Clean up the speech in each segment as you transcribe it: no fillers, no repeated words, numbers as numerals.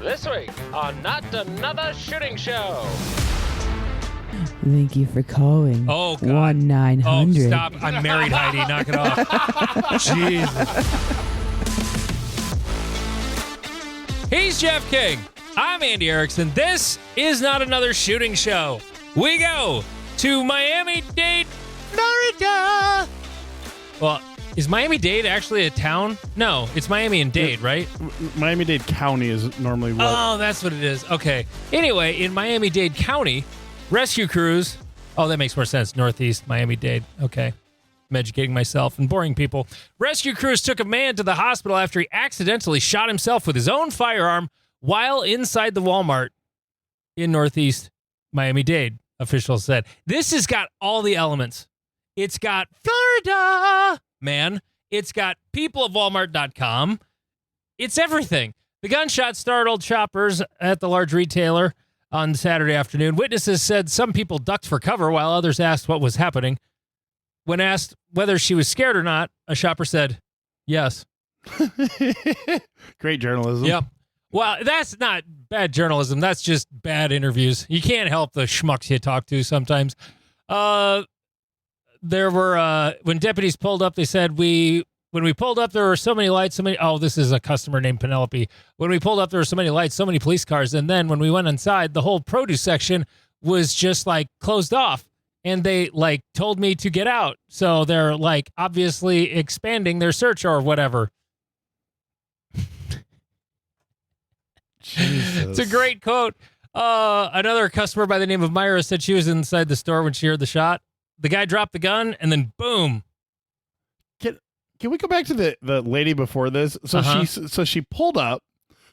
This week on Not Another Shooting Show. Thank you for calling. Oh, God. 1-900. Oh, stop. I'm married, Heidi. Knock it off. Jesus. He's Jeff King. I'm Andy Erickson. This is Not Another Shooting Show. We go to Miami-Dade, Florida. Well, is Miami-Dade actually a town? No, it's Miami and Dade, right? Miami-Dade County is normally what? Oh, that's what it is. Okay. Anyway, in Miami-Dade County, rescue crews. Oh, that makes more sense. Northeast Miami-Dade. Okay. I'm educating myself and boring people. Rescue crews took a man to the hospital after he accidentally shot himself with his own firearm while inside the Walmart in Northeast Miami-Dade, officials said. This has got all the elements. It's got Florida, man. It's got peopleofwalmart.com. It's everything. The gunshot startled shoppers at the large retailer on Saturday afternoon. Witnesses said some people ducked for cover while others asked what was happening. When asked whether she was scared or not, a shopper said, yes. Great journalism. Yep. Well, that's not bad journalism. That's just bad interviews. You can't help the schmucks you talk to sometimes. There were, when deputies pulled up, they said, when we pulled up, there were so many lights, oh, this is a customer named Penelope. When we pulled up, there were so many lights, so many police cars. And then when we went inside, the whole produce section was just like closed off. And they like told me to get out. So they're like obviously expanding their search or whatever. Jesus. It's a great quote. Another customer by the name of Myra said she was inside the store when she heard the shot. The guy dropped the gun and then boom. Can we go back to the lady before this? So she pulled up,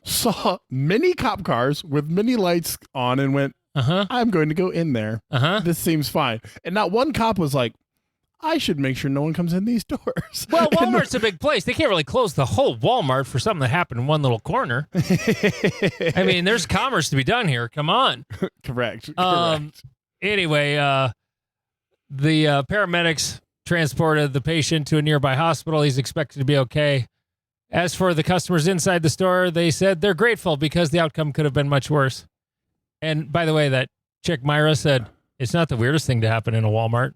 saw many cop cars with many lights on, and went, I'm going to go in there. This seems fine. And not one cop was like, I should make sure no one comes in these doors. Well, Walmart's a big place. They can't really close the whole Walmart for something that happened in one little corner. I mean, there's commerce to be done here. Come on. Correct. Anyway, the paramedics transported the patient to a nearby hospital. He's expected to be okay. As for the customers inside the store, they said they're grateful because the outcome could have been much worse. And by the way, that chick Myra said, it's not the weirdest thing to happen in a Walmart.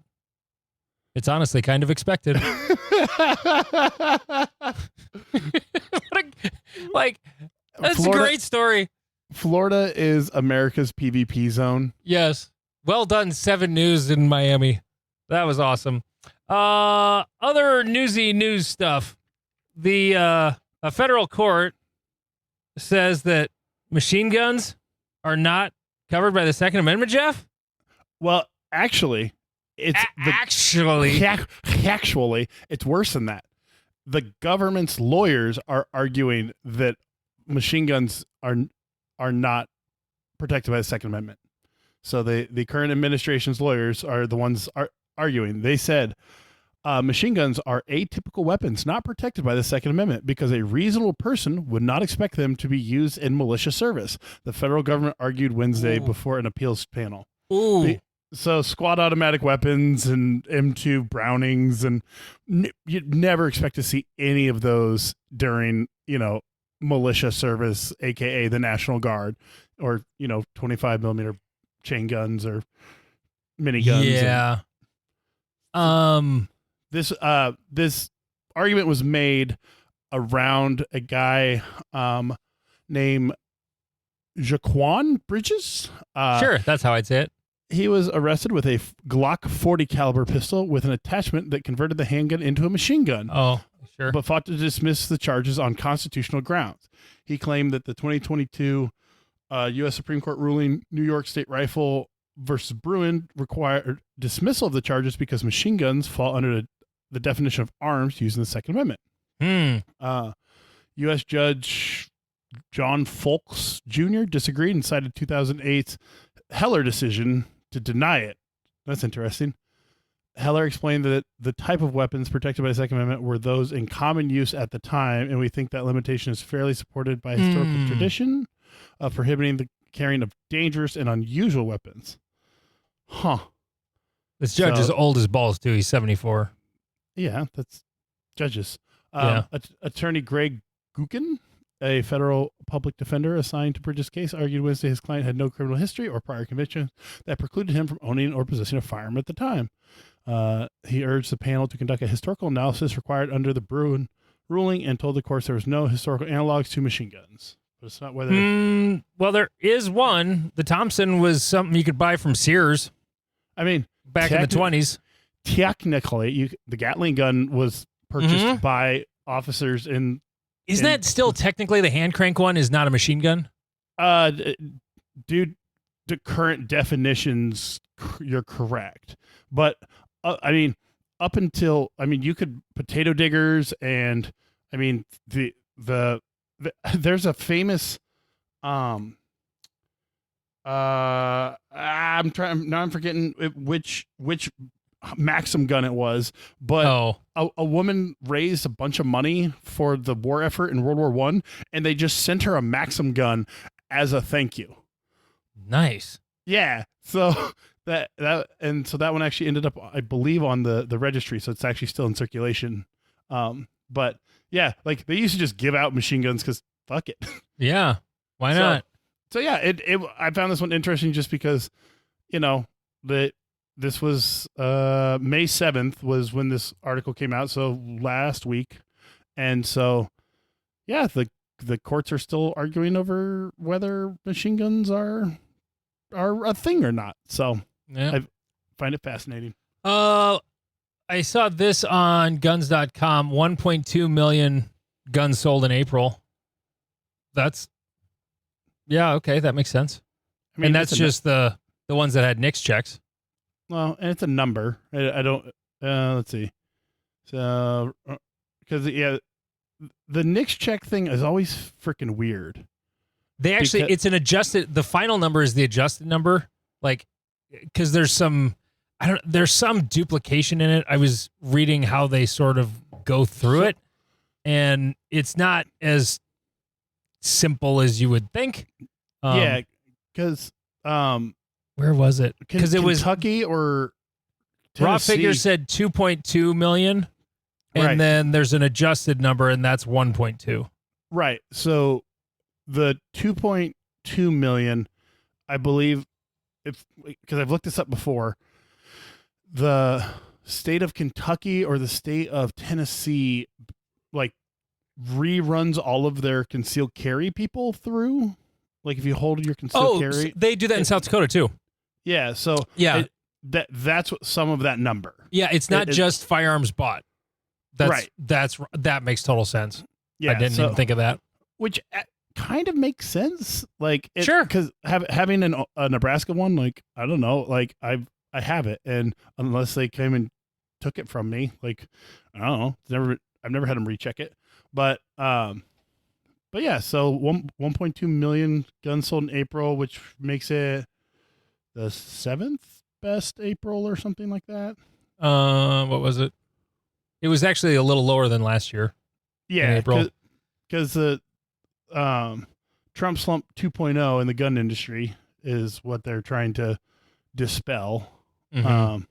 It's honestly kind of expected. That's a great story. Florida is America's PvP zone. Yes. Well done, 7 News in Miami. That was awesome. Other newsy news stuff. A federal court says that machine guns are not covered by the Second Amendment, Jeff? Well, actually, it's actually, it's worse than that. The government's lawyers are arguing that machine guns are not protected by the Second Amendment. So the current administration's lawyers are the ones arguing. They said machine guns are atypical weapons not protected by the Second Amendment because a reasonable person would not expect them to be used in militia service. The federal government argued Wednesday before an appeals panel. So squad automatic weapons and M2 Brownings, and you'd never expect to see any of those during, militia service, aka the National Guard, or 25 millimeter chain guns or miniguns. Yeah. This argument was made around a guy named Jaquan Bridges. Sure, that's how I'd say it. He was arrested with a Glock 40 caliber pistol with an attachment that converted the handgun into a machine gun. Oh, sure. But fought to dismiss the charges on constitutional grounds. He claimed that the 2022 U.S. Supreme Court ruling, New York State Rifle versus Bruin, required dismissal of the charges because machine guns fall under the definition of arms used in the Second Amendment. U.S. Judge John Folks Jr. disagreed and cited 2008's Heller decision to deny it. That's interesting. Heller explained that the type of weapons protected by the Second Amendment were those in common use at the time, and we think that limitation is fairly supported by historical tradition of prohibiting the carrying of dangerous and unusual weapons. This judge is old as balls, too. He's 74. Yeah, that's judges. Yeah. Attorney Greg Gukin a federal public defender assigned to Bridges' case, argued Wednesday his client had no criminal history or prior convictions that precluded him from owning or possessing a firearm at the time. He urged the panel to conduct a historical analysis required under the Bruin ruling and told the courts there was no historical analogs to machine guns. But it's not whether. Well, there is one. The Thompson was something you could buy from Sears. I mean, back in the 20s. Technically, the Gatling gun was purchased by officers in. Isn't that still technically the hand crank one is not a machine gun? Dude, the current definitions, you're correct. But, I mean, up until, you could potato diggers and, there's a famous, I'm forgetting which Maxim gun it was, but a woman raised a bunch of money for the war effort in World War I, and they just sent her a Maxim gun as a thank you. Nice. Yeah. So that one actually ended up, I believe, on the registry, so it's actually still in circulation. But yeah, like they used to just give out machine guns because fuck it. Yeah. Why not? So yeah, I found this one interesting just because, this was May 7th was when this article came out, so last week. And so, yeah, the courts are still arguing over whether machine guns are a thing or not. So yeah. I find it fascinating. I saw this on guns.com, 1.2 million guns sold in April. Okay, that makes sense. And that's just the ones that had NICS checks. Well, and it's a number. I don't, let's see. So, because, the NICS check thing is always freaking weird. It's an adjusted, the final number is the adjusted number. Like, because there's some duplication in it. I was reading how they sort of go through it, and it's not as simple as you would think. Yeah, because, where was it? Because it was Kentucky or Tennessee. Raw figure said 2.2 million, and then there's an adjusted number, and that's 1.2. Right. So the 2.2 million, I believe, because I've looked this up before, the state of Kentucky or the state of Tennessee, like, reruns all of their concealed carry people through. Like if you hold your concealed carry, they do that in South Dakota too. Yeah. So yeah, that's what some of that number. Yeah, it's not just firearms bought. That makes total sense. Yeah, I didn't even think of that. Which kind of makes sense. Like sure, because having a Nebraska one, like I don't know, like I have it, and unless they came and took it from me, like I don't know, I've never had them recheck it, but yeah, so 1.2 million guns sold in April, which makes it the 7th best April or something like that. What was it? It was actually a little lower than last year. Yeah, in April, because the Trump slump 2.0 in the gun industry is what they're trying to dispel. Mm-hmm.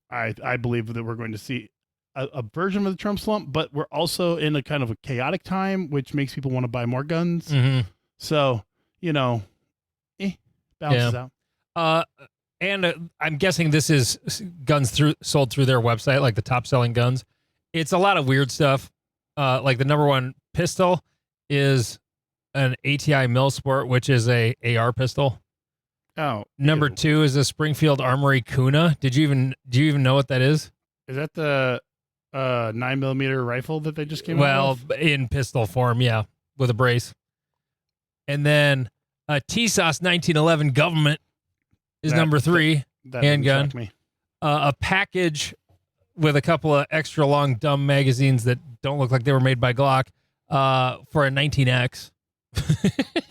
I believe that we're going to see a version of the Trump slump, but we're also in a kind of a chaotic time, which makes people want to buy more guns. Mm-hmm. So, balances out. And I'm guessing this is guns sold through their website, like the top selling guns. It's a lot of weird stuff. Like the number one pistol is an ATI Millsport, which is a AR pistol. Oh, number two is a Springfield Armory Kuna. Do you even know what that is? Is that the 9mm rifle that they just came out with? Well, in pistol form, yeah, with a brace. And then a TSOS 1911 Government is number three, that handgun. Me. A package with a couple of extra long dumb magazines that don't look like they were made by Glock for a 19X.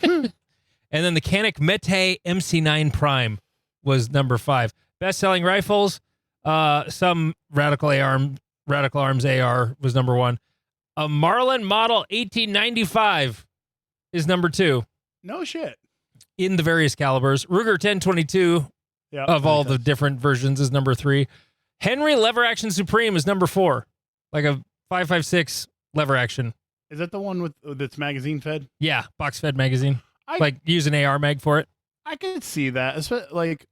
And then the Canik Mete MC9 Prime was number 5. Best-selling rifles, some Radical Arms AR was number 1. A Marlin Model 1895 is number 2. No shit. In the various calibers. Ruger 1022 of all the different versions is number 3. Henry Lever Action Supreme is number 4. Like a 5.56 Lever action. Is that the one with that's magazine fed? Yeah, box fed magazine. I Like use an AR mag for it. I could see that. Like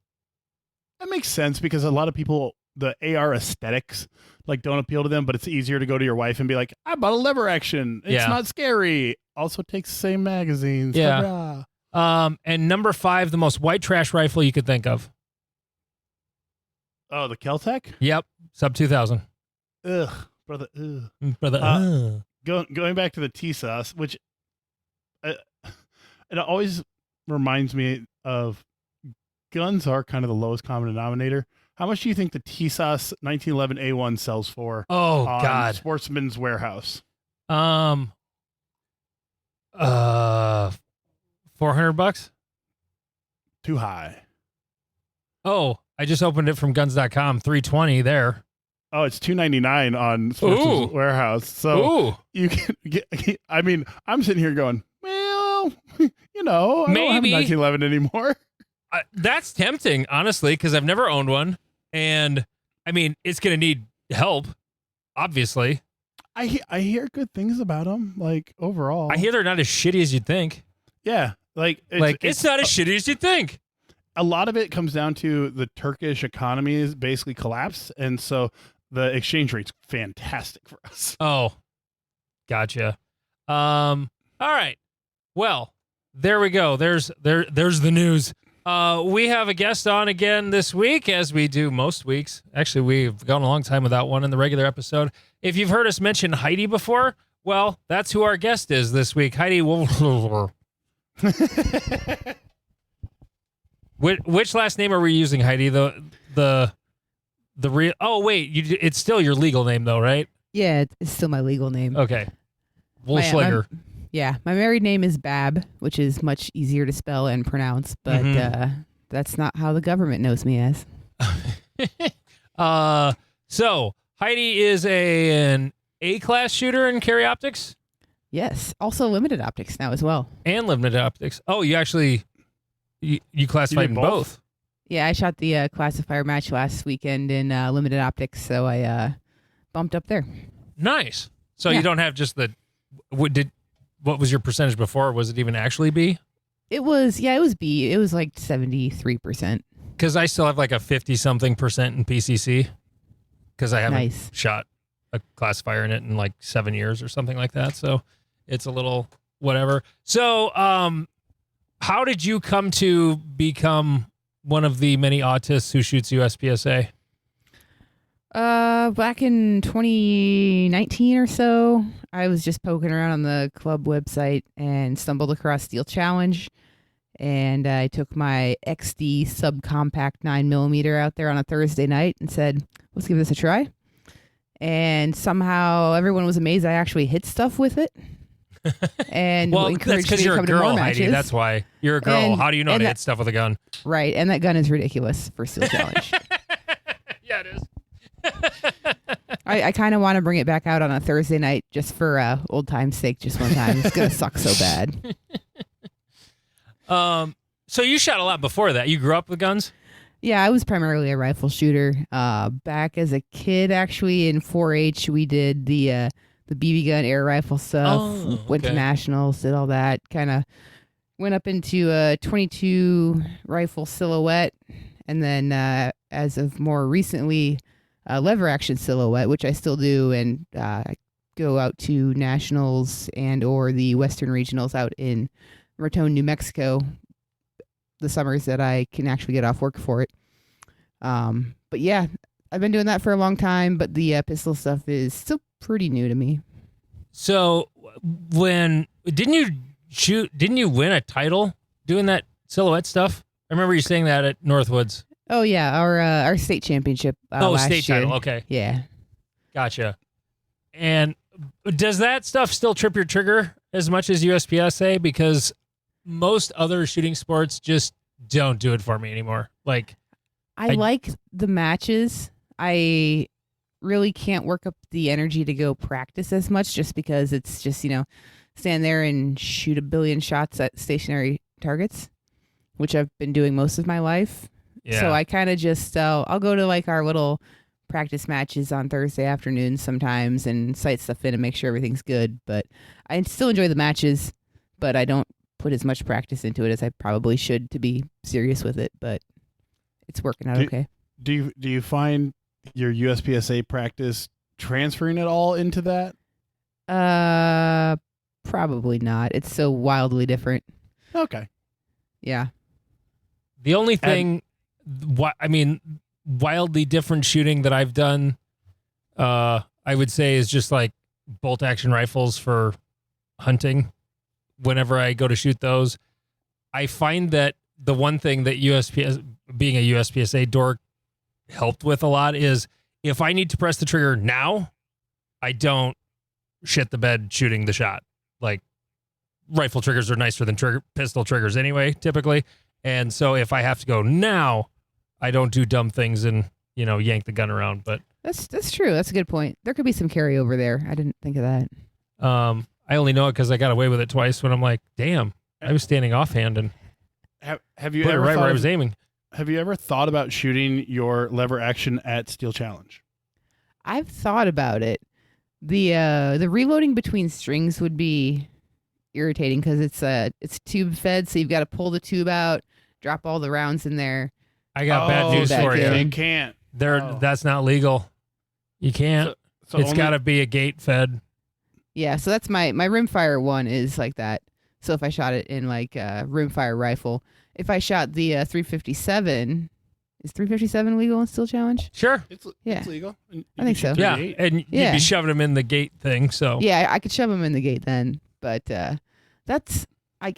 that makes sense because a lot of people the AR aesthetics like don't appeal to them, but it's easier to go to your wife and be like, I bought a lever action. It's not scary. Also takes the same magazines. Yeah. Hurrah. And number 5, the most white trash rifle you could think of. Oh, the Keltec? Yep. Sub 2000. Ugh, brother. Ugh. Brother. Going back to the TSAS, which it always reminds me of guns are kind of the lowest common denominator. How much do you think the TSAS 1911 A1 sells for? Oh on God. Sportsman's Warehouse. $400. Too high. Oh, I just opened it from guns.com. $320 there. Oh, it's $299 on Sportsman's Warehouse. So you can get. I mean, I'm sitting here going, well, I don't have a 1911 anymore. That's tempting, honestly, because I've never owned one, and I mean, it's going to need help, obviously. I hear good things about them, like overall. I hear they're not as shitty as you'd think. Yeah, it's not as shitty as you'd think. A lot of it comes down to the Turkish economy is basically collapsed, and so the exchange rate's fantastic for us. Oh, gotcha. All right. Well, there we go. There's the news. We have a guest on again this week, as we do most weeks. Actually, we've gone a long time without one in the regular episode. If you've heard us mention Heidi before, well, that's who our guest is this week. Heidi Wullschleger. Which last name are we using, Heidi? The real? Oh, wait, it's still your legal name, though, right? Yeah, it's still my legal name. Okay, Wullschleger. My married name is Bab, which is much easier to spell and pronounce, but that's not how the government knows me as. So Heidi is an A-class shooter in carry optics? Yes, also limited optics now as well. And limited optics. Oh, you actually, you classified in both? Yeah, I shot the classifier match last weekend in limited optics, so I bumped up there. Nice. So you don't have just what was your percentage before? Was it even actually B? It was B. It was like 73%. Because I still have like a 50-something% in PCC. Because I haven't shot a classifier in it in like 7 years or something like that. So it's a little whatever. So how did you come to become one of the many autists who shoots USPSA? Back in 2019 or so, I was just poking around on the club website and stumbled across Steel Challenge. And I took my XD subcompact 9mm out there on a Thursday night and said, let's give this a try. And somehow everyone was amazed I actually hit stuff with it. And well, that's because you're a girl, Heidi. That's why. You're a girl. And, how do you know how to hit stuff with a gun? Right. And that gun is ridiculous for Steel Challenge. Yeah, it is. I kind of want to bring it back out on a Thursday night just for old time's sake, just one time. It's going to suck so bad. So you shot a lot before that. You grew up with guns? Yeah, I was primarily a rifle shooter. Back as a kid, actually, in 4-H, we did the BB gun air rifle stuff. Went to nationals, did all that. Kind of went up into a 22 rifle silhouette. And then as of more recently, lever action silhouette, which I still do, and go out to nationals and or the Western regionals out in Raton, New Mexico, the summers that I can actually get off work for it. But yeah, I've been doing that for a long time, but the pistol stuff is still pretty new to me. So didn't you win a title doing that silhouette stuff? I remember you saying that at Northwoods. Oh yeah, our state championship. Last state year. title. Okay. Yeah. Gotcha. And does that stuff still trip your trigger as much as USPSA? Because most other shooting sports just don't do it for me anymore. Like, I like the matches. I really can't work up the energy to go practice as much just because it's just, stand there and shoot a billion shots at stationary targets, which I've been doing most of my life. Yeah. So I kind of just, I'll go to like our little practice matches on Thursday afternoons sometimes and sight stuff in and make sure everything's good. But I still enjoy the matches, but I don't put as much practice into it as I probably should to be serious with it. But it's working out okay. Do you find your USPSA practice transferring at all into that? Probably not. It's so wildly different. Okay. Yeah. The only thing, wildly different shooting that I've done, I would say is just like bolt action rifles for hunting. Whenever I go to shoot those, I find that the one thing that being a USPSA dork helped with a lot is if I need to press the trigger now, I don't shit the bed shooting the shot. Like rifle triggers are nicer than pistol triggers anyway, typically. And so if I have to go now, I don't do dumb things and, yank the gun around. But that's true. That's a good point. There could be some carryover there. I didn't think of that. I only know it because I got away with it twice when I'm like, damn, I was standing offhand and have you put it ever right where I was aiming. Have you ever thought about shooting your lever action at Steel Challenge? I've thought about it. The reloading between strings would be irritating because it's tube fed, so you've got to pull the tube out, drop all the rounds in there. I got bad news for you. You can't. That's not legal. You can't. So it's got to be a gate fed. Yeah, so that's my rimfire one is like that. So if I shot it in like a rimfire rifle, if I shot the 357, is 357 legal in Steel Challenge? Sure. It's Yeah. legal. I think so. Yeah, and you'd be shoving them in the gate thing. So yeah, I could shove them in the gate then, but that's I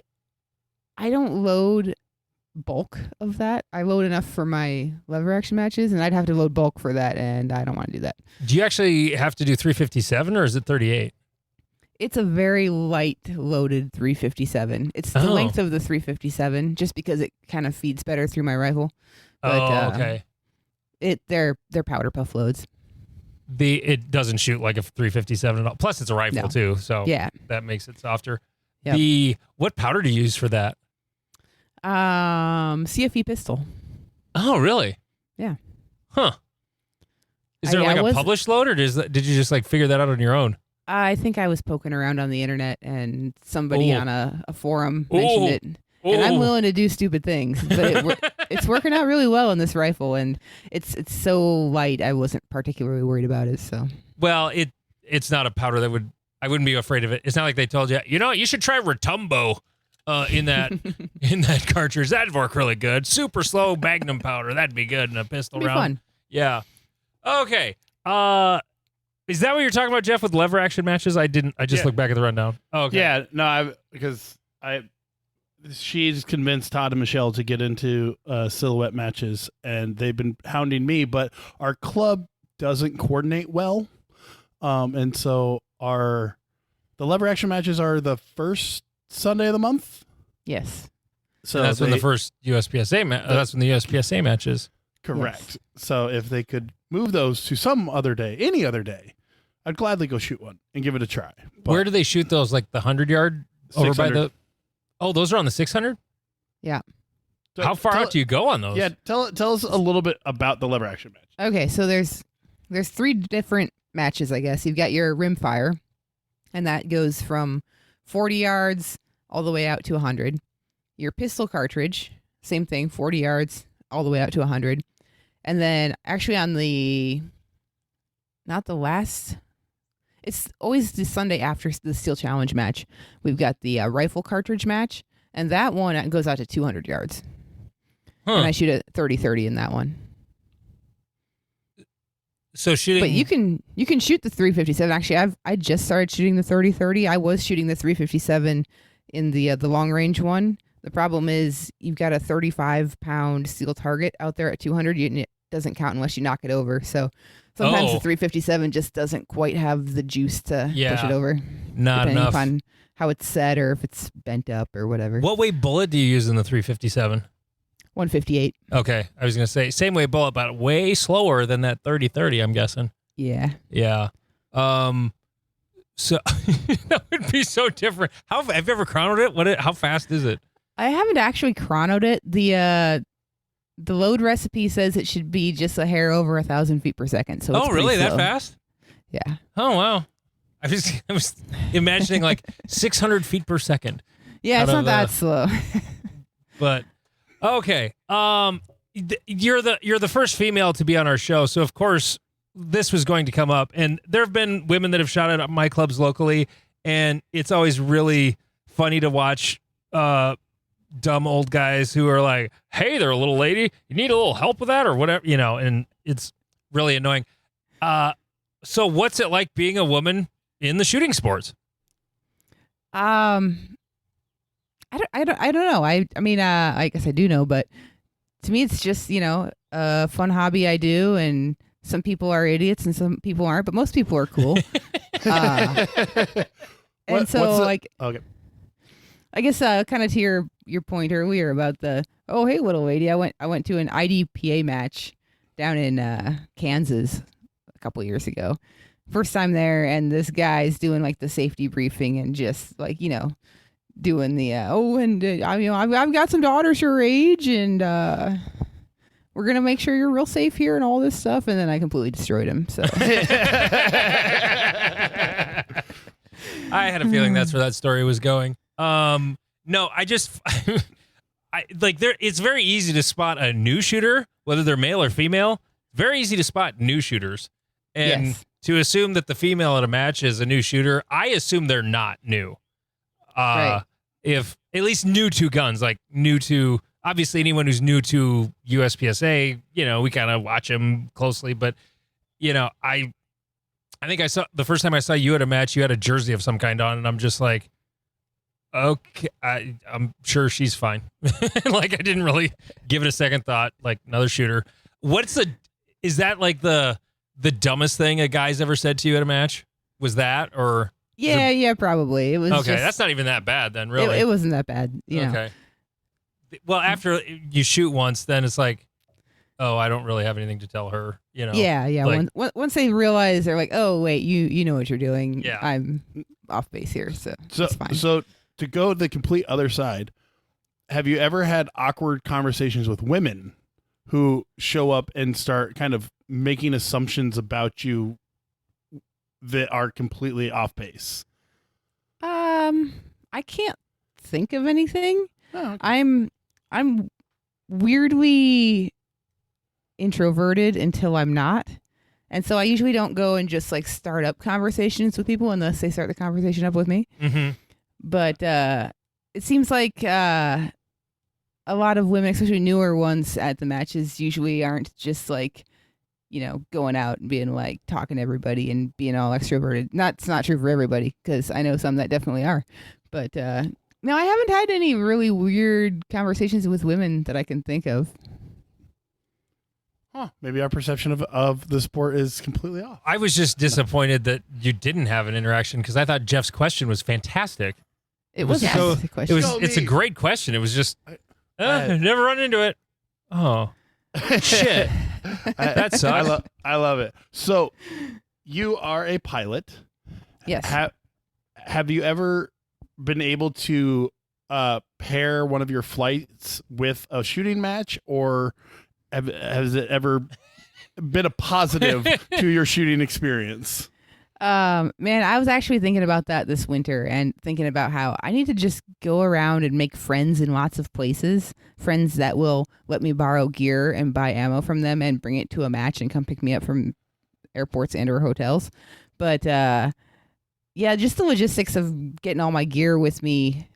don't load bulk of that. I load enough for my lever action matches, and I'd have to load bulk for that, and I don't want to do that. Do you actually have to do 357 or is it 38? It's a very light loaded 357. It's the length of the 357, just because it kind of feeds better through my rifle. But, okay. They're powder puff loads. It doesn't shoot like a 357 at all. Plus, it's a rifle too, so yeah, that makes it softer. Yep. What powder do you use for that? CFE pistol. Oh, really? Yeah. Huh. Is there like a published load, or did you just like figure that out on your own? I think I was poking around on the internet, and somebody on a forum mentioned it. And I'm willing to do stupid things, but it's working out really well in this rifle, and it's so light. I wasn't particularly worried about it. So it's not a powder that I wouldn't be afraid of it. It's not like they told you, you should try Retumbo in that in that cartridge. That'd work really good. Super slow Magnum powder. That'd be good in a pistol round. Fun. Yeah. Okay. Is that what you're talking about, Jeff, with lever action matches? I just looked back at the rundown. Oh, okay. Yeah, no, she's convinced Todd and Michelle to get into silhouette matches, and they've been hounding me, but our club doesn't coordinate well. And so the lever action matches are the first Sunday of the month. Yes. So that's when the first USPSA that's when the USPSA match is. Correct. Yes. So if they could move those to some other day, any other day, I'd gladly go shoot one and give it a try. But where do they shoot those? Like the 100-yard over by the... Oh, those are on the 600? Yeah. So how far out do you go on those? Yeah, tell us a little bit about the lever action match. Okay, so there's 3 different matches, I guess. You've got your rimfire, and that goes from 40 yards all the way out to 100. Your pistol cartridge, same thing, 40 yards all the way out to 100. And then actually on it's always the Sunday after the Steel Challenge match, we've got the rifle cartridge match, and that one goes out to 200 yards. Huh. And I shoot a 30-30 in that one. So shooting... But you can shoot the 357. Actually, I just started shooting the 30-30. I was shooting the 357 in the long range one. The problem is you've got a 35-pound steel target out there at 200. It doesn't count unless you knock it over. So sometimes the 357 just doesn't quite have the juice to push it over. Not depending enough. Upon how it's set or if it's bent up or whatever. What weight bullet do you use in the 357? 158. Okay. I was going to say, same weight bullet, but way slower than that 30-30, I'm guessing. Yeah. Yeah. So that would be so different. Have you ever chronoed it? How fast is it? I haven't actually chronoed it. the load recipe says it should be just a hair over 1,000 feet per second. So it's really pretty that slow. fast? Yeah. Oh wow. I was imagining like 600 feet per second. Yeah, it's not that slow. But okay. You're the first female to be on our show, so of course this was going to come up. And there have been women that have shot at my clubs locally, and it's always really funny to watch dumb old guys who are like, "Hey there, little lady, you need a little help with that or whatever," and it's really annoying. So what's it like being a woman in the shooting sports? I don't know. I mean, I guess I do know, but to me, it's just, a fun hobby I do, and some people are idiots and some people aren't, but most people are cool. Okay. I guess kind of to your point earlier about the, oh, hey, little lady, I went to an IDPA match down in Kansas a couple years ago. First time there, and this guy's doing like the safety briefing and just like, doing the I've got some daughters your age, and we're gonna make sure you're real safe here and all this stuff, and then I completely destroyed him. So I had a feeling that's where that story was going. No, I just it's very easy to spot a new shooter, whether they're male or female. Very easy to spot new shooters, and yes. To assume that the female at a match is a new shooter, I assume they're not new. Right. If at least new to guns, like new to, obviously anyone who's new to USPSA, we kind of watch them closely, but I think I saw the first time I saw you at a match, you had a jersey of some kind on, and I'm just like, okay, I'm sure she's fine. Like I didn't really give it a second thought, like another shooter. Is that like the dumbest thing a guy's ever said to you at a match? Was that, or? Yeah, probably. It was okay. That's not even that bad then, really. It wasn't that bad. Okay. Well, after you shoot once, then it's like, oh, I don't really have anything to tell her. Yeah. Like, once they realize, they're like, oh wait, you know what you're doing. Yeah. I'm off base here, so it's fine. So to go the complete other side, have you ever had awkward conversations with women who show up and start kind of making assumptions about you that are completely off base? I can't think of anything. Oh, okay. I'm weirdly introverted until I'm not. And so I usually don't go and just like start up conversations with people unless they start the conversation up with me. Mm-hmm. But it seems like a lot of women, especially newer ones at the matches, usually aren't just like, going out and being like talking to everybody and being all extroverted. It's not true for everybody, because I know some that definitely are. But no, I haven't had any really weird conversations with women that I can think of. Huh. Maybe our perception of the sport is completely off. I was just disappointed that you didn't have an interaction, because I thought Jeff's question was fantastic. It was a fantastic question. It's a great question. It was just, never run into it. Oh, shit. That sucks. I love it. So you are a pilot. Yes. Have you ever been able to pair one of your flights with a shooting match, or has it ever been a positive to your shooting experience? Man, I was actually thinking about that this winter, and thinking about how I need to just go around and make friends in lots of places, friends that will let me borrow gear and buy ammo from them and bring it to a match and come pick me up from airports and or hotels. But yeah, just the logistics of getting all my gear with me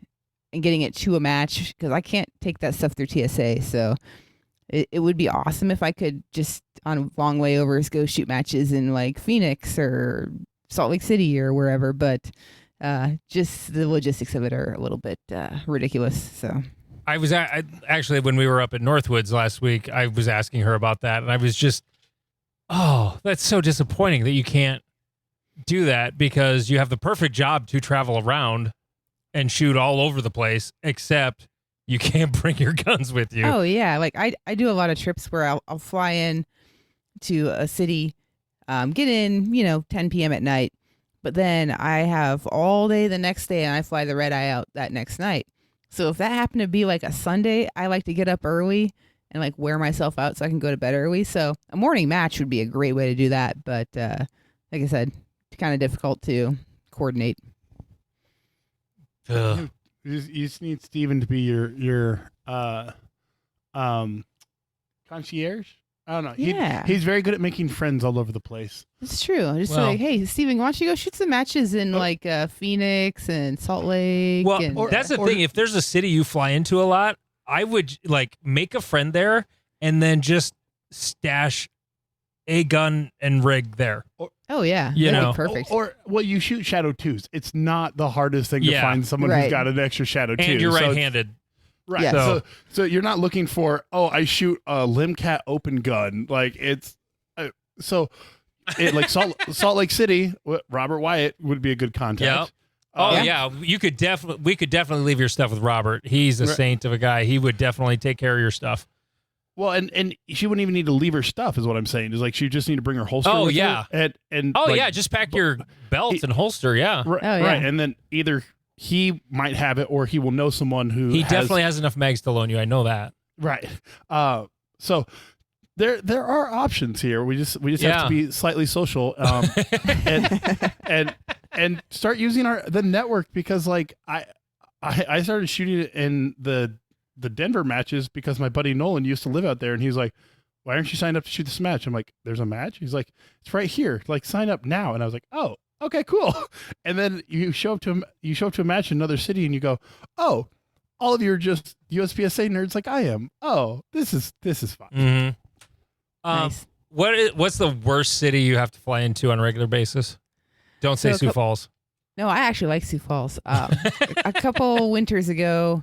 and getting it to a match, because I can't take that stuff through TSA. So it would be awesome if I could just on long layovers go shoot matches in like Phoenix or Salt Lake City or wherever, but just the logistics of it are a little bit ridiculous. So I was actually, when we were up at Northwoods last week, I was asking her about that, and I was just, oh, that's so disappointing that you can't do that, because you have the perfect job to travel around and shoot all over the place, except you can't bring your guns with you. Oh yeah, like I do a lot of trips where I'll fly in to a city, get in 10 p.m. at night, but then I have all day the next day, and I fly the red eye out that next night. So if that happened to be like a Sunday, I like to get up early and like wear myself out so I can go to bed early. So a morning match would be a great way to do that. But like I said, kind of difficult to coordinate. Ugh. You just need Steven to be your concierge. I don't know. Yeah. He's very good at making friends all over the place. It's true. Just like, hey, Steven, why don't you go shoot some matches in like Phoenix and Salt Lake? Well, and, that's the thing. If there's a city you fly into a lot, I would like make a friend there and then just stash a gun and rig there. oh yeah, You that'd know. be perfect. Or you shoot Shadow 2s. It's not the hardest thing to find someone who's got an extra Shadow 2. And you're So right-handed. right. Yeah. So you're not looking for, I shoot a Limcat open gun. Like it's like Salt Lake City, Robert Wyatt would be a good contact. Yeah. We could definitely leave your stuff with Robert. He's a saint of a guy. He would definitely take care of your stuff. Well, and she wouldn't even need to leave her stuff, is what I'm saying. Is like she just need to bring her holster. Oh, with yeah. her and like, just pack your belt and holster. Yeah, right, Oh, yeah. right. And then either he might have it or he will know someone who definitely has enough mags to loan you. I know that. Right. So there are options here. We just have to be slightly social and start using the network, because like I started shooting it in the Denver matches because my buddy Nolan used to live out there, and he's like, why aren't you signed up to shoot this match? I'm like, there's a match? He's like, it's right here. Like, sign up now. And I was like, oh, okay, cool. And then you show up to a match in another city and you go, oh, all of you are just USPSA nerds like I am. Oh, this is fun. Mm-hmm. Nice. What's the worst city you have to fly into on a regular basis? Don't say Sioux Falls. No, I actually like Sioux Falls. A couple winters ago,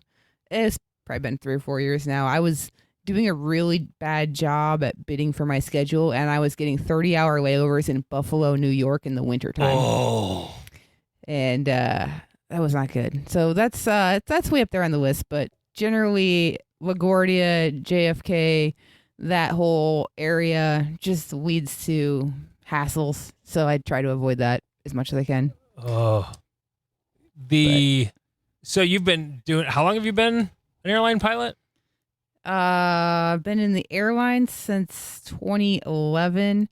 it's probably been 3 or 4 years now, I was doing a really bad job at bidding for my schedule, and I was getting 30-hour layovers in Buffalo, New York in the wintertime. Oh. And that was not good. So that's way up there on the list, but generally LaGuardia, JFK, that whole area just leads to hassles. So I try to avoid that as much as I can. Oh. So you've been doing, how long have you been an airline pilot? I've been in the airlines since 2011,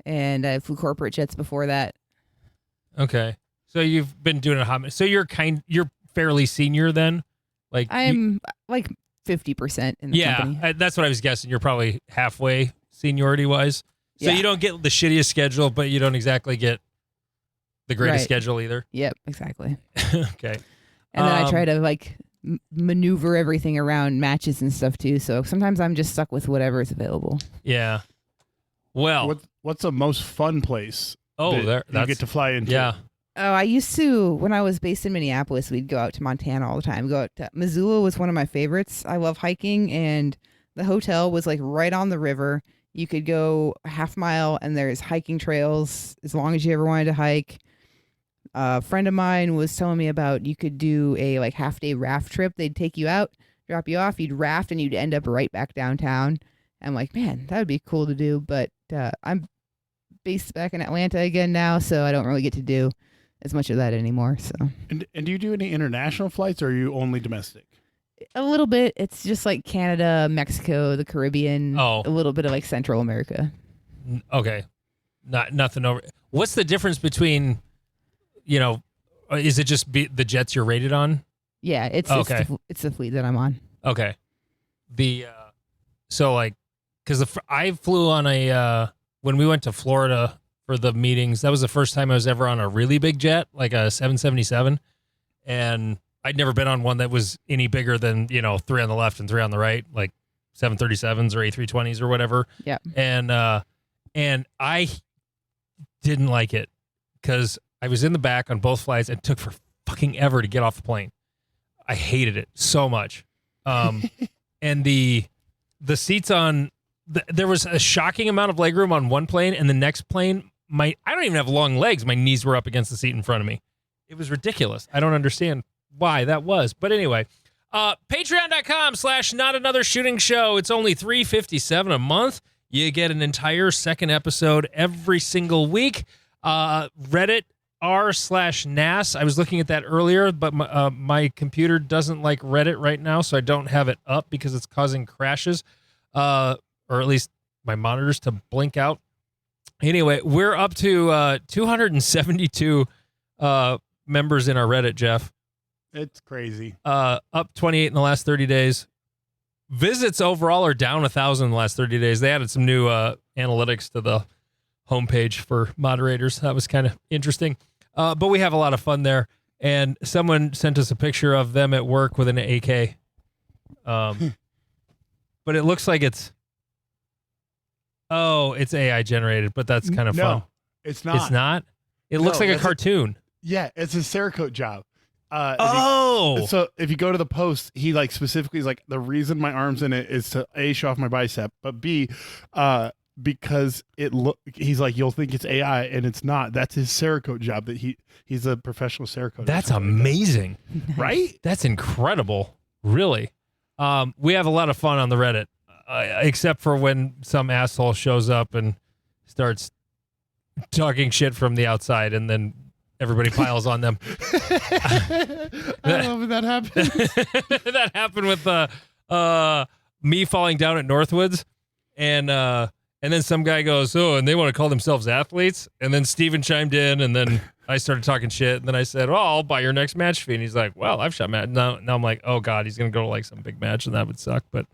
and I flew corporate jets before that. Okay. So you've been doing a hot minute. So you're fairly senior then? Like I'm like 50% in the company. That's what I was guessing. You're probably halfway seniority wise. So you don't get the shittiest schedule, but you don't exactly get the greatest schedule either. Yep, exactly. Okay. And then I try to like maneuver everything around matches and stuff too. So sometimes I'm just stuck with whatever is available. Yeah. Well, what's the most fun place? That's you get to fly into. Yeah. Oh, I used to, when I was based in Minneapolis, we'd go out to Montana all the time. Go out to Missoula was one of my favorites. I love hiking, and the hotel was like right on the river. You could go a half mile, and there's hiking trails as long as you ever wanted to hike. A friend of mine was telling me about you could do a like half-day raft trip. They'd take you out, drop you off, you'd raft, and you'd end up right back downtown. I'm like, man, that would be cool to do, but I'm based back in Atlanta again now, so I don't really get to do as much of that anymore. So. And do you do any international flights, or are you only domestic? A little bit. It's just like Canada, Mexico, the Caribbean, a little bit of like Central America. Okay. Nothing over. What's the difference between, is it just the jets you're rated on? Yeah, it's the fleet that I'm on. Okay. Because I flew on when we went to Florida for the meetings, that was the first time I was ever on a really big jet, like a 777. And I'd never been on one that was any bigger than, 3 on the left and 3 on the right, like 737s or A320s or whatever. Yeah. And I didn't like it because I was in the back on both flights and it took for fucking ever to get off the plane. I hated it so much. And the seats on, there was a shocking amount of legroom on one plane, and the next plane, I don't even have long legs. My knees were up against the seat in front of me. It was ridiculous. I don't understand why that was. But anyway, patreon.com/notanothershootingshow. It's only $3.57 a month. You get an entire second episode every single week. Reddit r/NAS. I was looking at that earlier, but my computer doesn't like Reddit right now, so I don't have it up because it's causing crashes. or at least my monitors to blink out. Anyway, we're up to 272 members in our Reddit, Jeff. It's crazy. Up 28 in the last 30 days. Visits overall are down 1,000 in the last 30 days. They added some new analytics to the homepage for moderators. That was kind of interesting. But we have a lot of fun there. And someone sent us a picture of them at work with an AK. But it looks like it's AI generated, but that's kind of fun. No, it's not. It's not? It looks like a cartoon. Yeah, it's a Cerakote job. So if you go to the post, he like specifically is like, the reason my arm's in it is to A, show off my bicep, but B, because he's like, you'll think it's AI and it's not. That's his Cerakote job. That he's a professional Cerakote. That's amazing. Right? That's incredible. Really. We have a lot of fun on the Reddit, except for when some asshole shows up and starts talking shit from the outside, and then everybody piles on them. I love when that happens. That happened with me falling down at Northwoods, and then some guy goes, "Oh, and they want to call themselves athletes," and then Steven chimed in, and then I started talking shit, and then I said, "Well, I'll buy your next match fee," and he's like, "Well, I've shot match." Now I'm like, "Oh God, he's gonna go to like some big match, and that would suck." But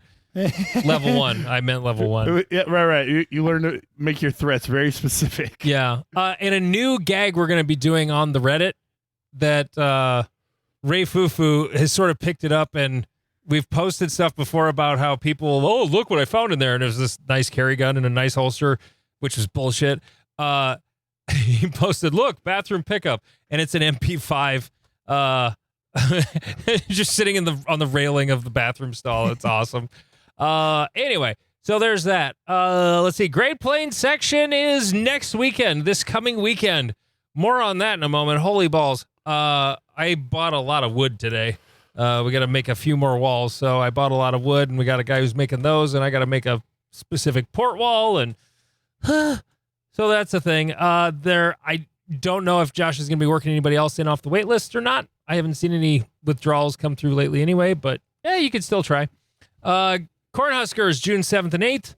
level 1, I meant level 1. Yeah, right. You learn to make your threats very specific. Yeah. And a new gag we're going to be doing on the Reddit that Ray Fufu has sort of picked it up, and we've posted stuff before about how people, oh, look what I found in there. And there's this nice carry gun and a nice holster, which was bullshit. He posted, look, bathroom pickup. And it's an MP5 just sitting on the railing of the bathroom stall. It's awesome. Anyway, so there's that. Let's see. Great Plains section is next weekend, this coming weekend. More on that in a moment. Holy balls. I bought a lot of wood today. We got to make a few more walls. So I bought a lot of wood, and we got a guy who's making those, and I got to make a specific port wall. And so that's the thing. I don't know if Josh is going to be working anybody else in off the wait list or not. I haven't seen any withdrawals come through lately anyway, but yeah, you could still try. Cornhuskers, June 7th and 8th.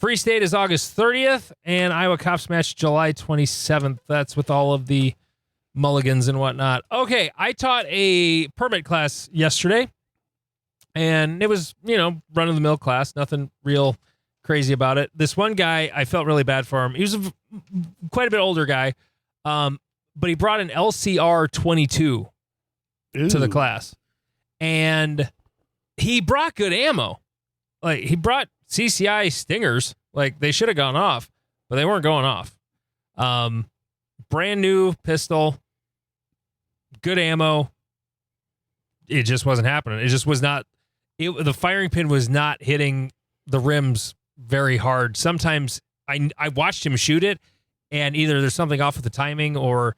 Free State is August 30th, and Iowa Cops match July 27th. That's with all of the mulligans and whatnot. Okay, I taught a permit class yesterday, and it was, run-of-the-mill class. Nothing real crazy about it. This one guy, I felt really bad for him. He was quite a bit older guy, but he brought an LCR 22 to the class, and he brought good ammo. Like, he brought CCI Stingers. Like, they should have gone off, but they weren't going off. Brand new pistol, good ammo. It just wasn't happening. It just was not. The firing pin was not hitting the rims very hard. Sometimes I watched him shoot it, and either there's something off with the timing, or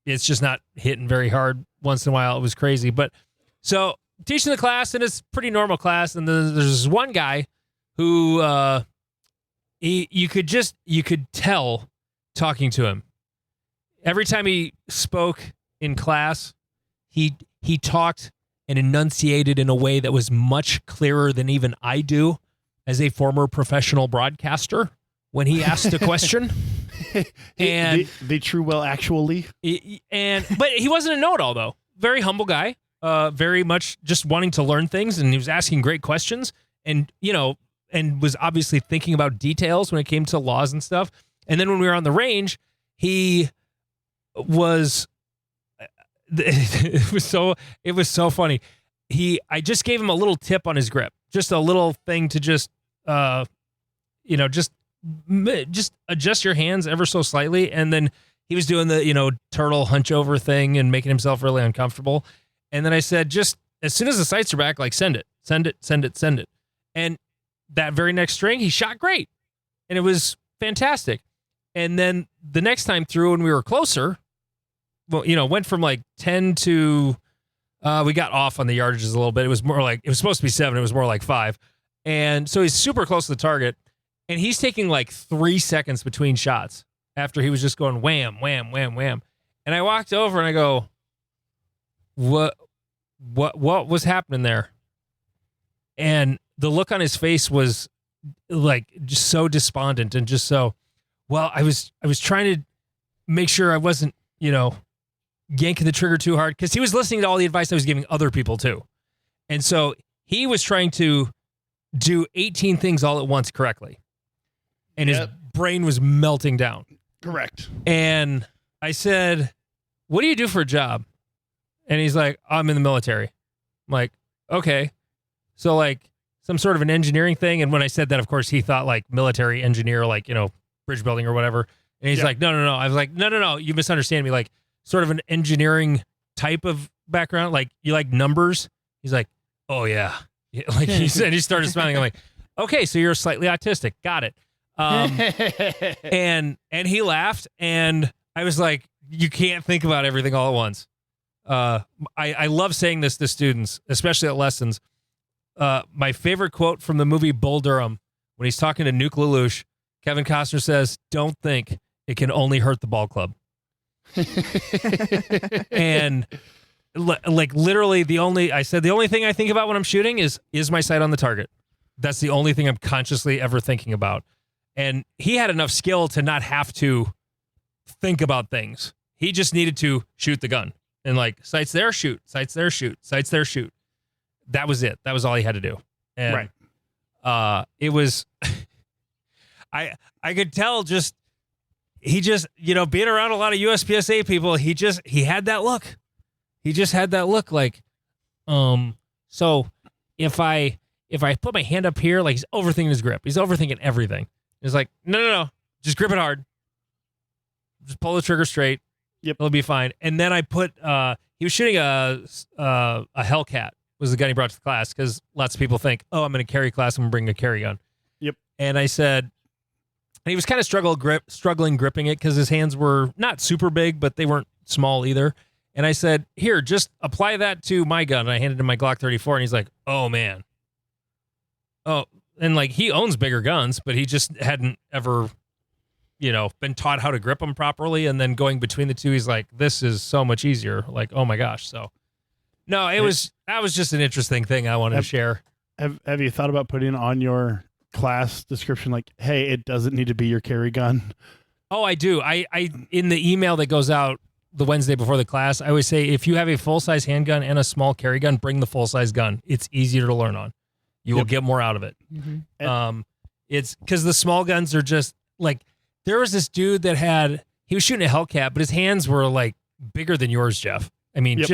it's just not hitting very hard. Once in a while, it was crazy. But so teaching the class, and it's a pretty normal class, and there's this one guy who you could tell talking to him. Every time he spoke in class, he talked and enunciated in a way that was much clearer than even I do as a former professional broadcaster when he asked a question. And the true well, actually. But he wasn't a know-it-all, though. Very humble guy. Very much just wanting to learn things, and he was asking great questions, and was obviously thinking about details when it came to laws and stuff. And then when we were on the range, he was it was so funny. I just gave him a little tip on his grip, just a little thing to just adjust your hands ever so slightly, and then he was doing the turtle hunch over thing and making himself really uncomfortable. And then I said, just as soon as the sights are back, like, send it. And that very next string, he shot great. And it was fantastic. And then the next time through, when we were closer, well, went from like 10 to, we got off on the yardages a little bit. It was more like, it was supposed to be 7. It was more like 5. And so he's super close to the target. And he's taking like 3 seconds between shots after he was just going wham, wham, wham, wham. And I walked over and I go, what was happening there? And the look on his face was like just so despondent and just so, well, I was trying to make sure I wasn't, yanking the trigger too hard, because he was listening to all the advice I was giving other people too. And so he was trying to do 18 things all at once correctly. And his brain was melting down. Correct. And I said, what do you do for a job? And he's like, I'm in the military. I'm like, okay. So like some sort of an engineering thing. And when I said that, of course, he thought like military engineer, like, bridge building or whatever. And he's like, no. I was like, no, you misunderstand me. Like sort of an engineering type of background. Like you like numbers. He's like, oh yeah. Like he said, he started smiling. I'm like, okay, so you're slightly autistic. Got it. And he laughed, and I was like, you can't think about everything all at once. I love saying this to students, especially at lessons. My favorite quote from the movie Bull Durham, when he's talking to Nuke LaLoosh, Kevin Costner says, don't think it can only hurt the ball club. And like literally the only thing I think about when I'm shooting is my sight on the target. That's the only thing I'm consciously ever thinking about. And he had enough skill to not have to think about things. He just needed to shoot the gun. And like, sights there, shoot. Sights there, shoot. Sights there, shoot. That was it. That was all he had to do. And it was, I could tell he just, being around a lot of USPSA people, he had that look. He just had that look like, so if I put my hand up here, like he's overthinking his grip. He's overthinking everything. He's like, no. Just grip it hard. Just pull the trigger straight. Yep. It'll be fine. And then I put, he was shooting a Hellcat was the gun he brought to the class, because lots of people think, oh, I'm in a carry class, I'm going to bring a carry gun. Yep. And I said, and he was kind of struggling gripping it because his hands were not super big, but they weren't small either. And I said, here, just apply that to my gun. And I handed him my Glock 34, and he's like, oh, man. Oh, and like he owns bigger guns, but he just hadn't ever, been taught how to grip them properly. And then going between the two, he's like, this is so much easier. Like, oh my gosh. So no, that was just an interesting thing I wanted to share. Have you thought about putting on your class description, like, hey, it doesn't need to be your carry gun? Oh, I do. I in the email that goes out the Wednesday before the class, I always say, if you have a full-size handgun and a small carry gun, bring the full-size gun. It's easier to learn on. You will get more out of it. Mm-hmm. It's because the small guns are just like, there was this dude that he was shooting a Hellcat, but his hands were like bigger than yours, Jeff. I mean,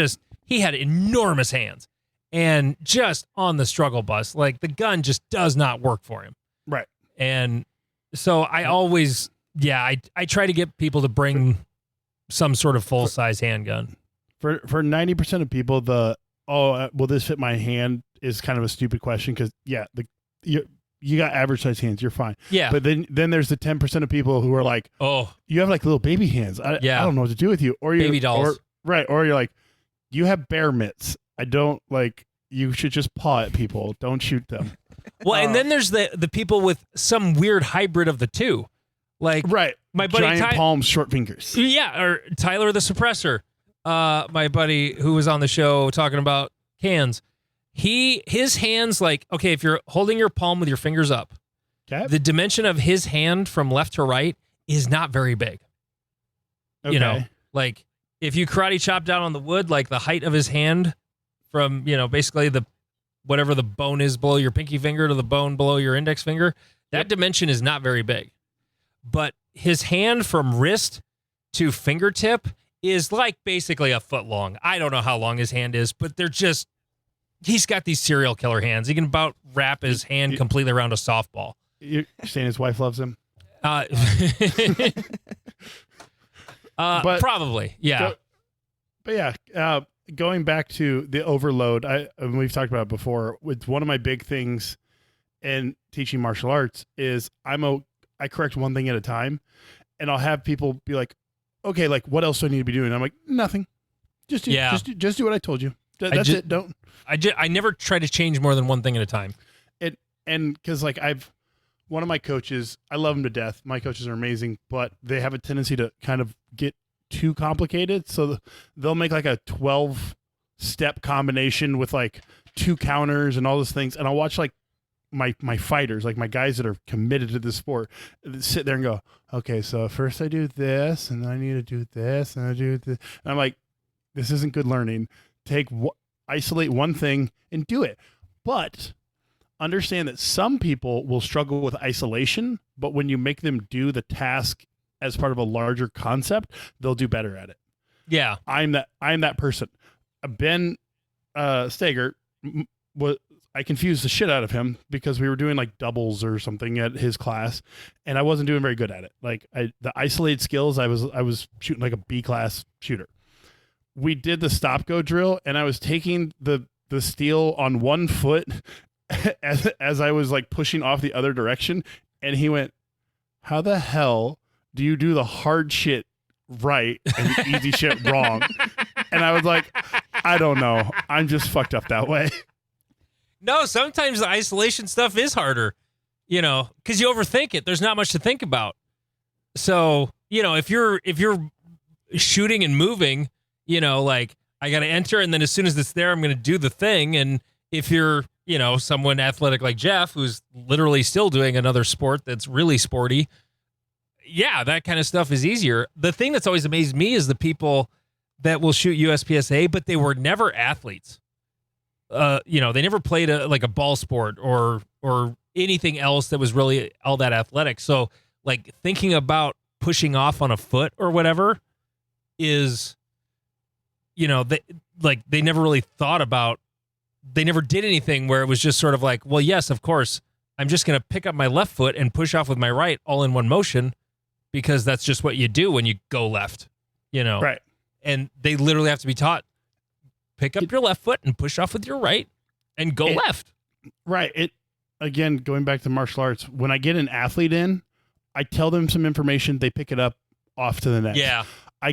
he had enormous hands, and just on the struggle bus, like the gun just does not work for him. Right. And so I always, I try to get people to bring some sort of full-size handgun. For 90% of people, will this fit my hand is kind of a stupid question, because you got average size hands, you're fine. Yeah. But then there's the 10% of people who are like, oh, you have like little baby hands. I don't know what to do with you. Or baby dolls. Or you're like, you have bear mitts. I don't like, you should just paw at people. Don't shoot them. Well, and then there's the people with some weird hybrid of the two. Like, my buddy giant palms, short fingers. Yeah, or Tyler the Suppressor, my buddy who was on the show talking about cans. His hands, like, okay, if you're holding your palm with your fingers up, the dimension of his hand from left to right is not very big. Okay. Like if you karate chop down on the wood, like the height of his hand from, basically whatever the bone is below your pinky finger to the bone below your index finger, that dimension is not very big. But his hand from wrist to fingertip is like basically a foot long. I don't know how long his hand is, but he's got these serial killer hands. He can about wrap his hand completely around a softball. You're saying his wife loves him? Probably, yeah. Going back to the overload, we've talked about it before. It's one of my big things in teaching martial arts is I correct one thing at a time, and I'll have people be like, okay, like what else do I need to be doing? I'm like, nothing. Just do what I told you. That's it. Don't. I never try to change more than one thing at a time. And because like one of my coaches, I love them to death. My coaches are amazing, but they have a tendency to kind of get too complicated. So they'll make like a 12-step combination with like 2 counters and all those things. And I'll watch like my fighters, like my guys that are committed to this sport, sit there and go, okay, so first I do this, and then I need to do this, and I do this. And I'm like, this isn't good learning. Isolate one thing and do it. But understand that some people will struggle with isolation, but when you make them do the task as part of a larger concept, they'll do better at it. Yeah. I'm that person. Ben Steger I confused the shit out of him because we were doing like doubles or something at his class, and I wasn't doing very good at it. Like the isolated skills, I was shooting like a B class shooter. We did the stop go drill, and I was taking the steel on one foot as I was like pushing off the other direction, and he went, "How the hell do you do the hard shit right and the easy shit wrong?" And I was like, I don't know. I'm just fucked up that way. No, sometimes the isolation stuff is harder, because you overthink it. There's not much to think about. So, if you're shooting and moving, like I got to enter, and then as soon as it's there, I'm going to do the thing. And if you're, someone athletic like Jeff, who's literally still doing another sport that's really sporty, yeah, that kind of stuff is easier. The thing that's always amazed me is the people that will shoot USPSA, but they were never athletes. They never played a ball sport or anything else that was really all that athletic. So like thinking about pushing off on a foot or whatever is, they never really thought about, they never did anything where it was just sort of like, well, yes, of course, I'm just going to pick up my left foot and push off with my right all in one motion because that's just what you do when you go left, Right. And they literally have to be taught, pick up your left foot and push off with your right and go left. Right. Again, going back to martial arts, when I get an athlete in, I tell them some information, they pick it up, off to the next. Yeah. I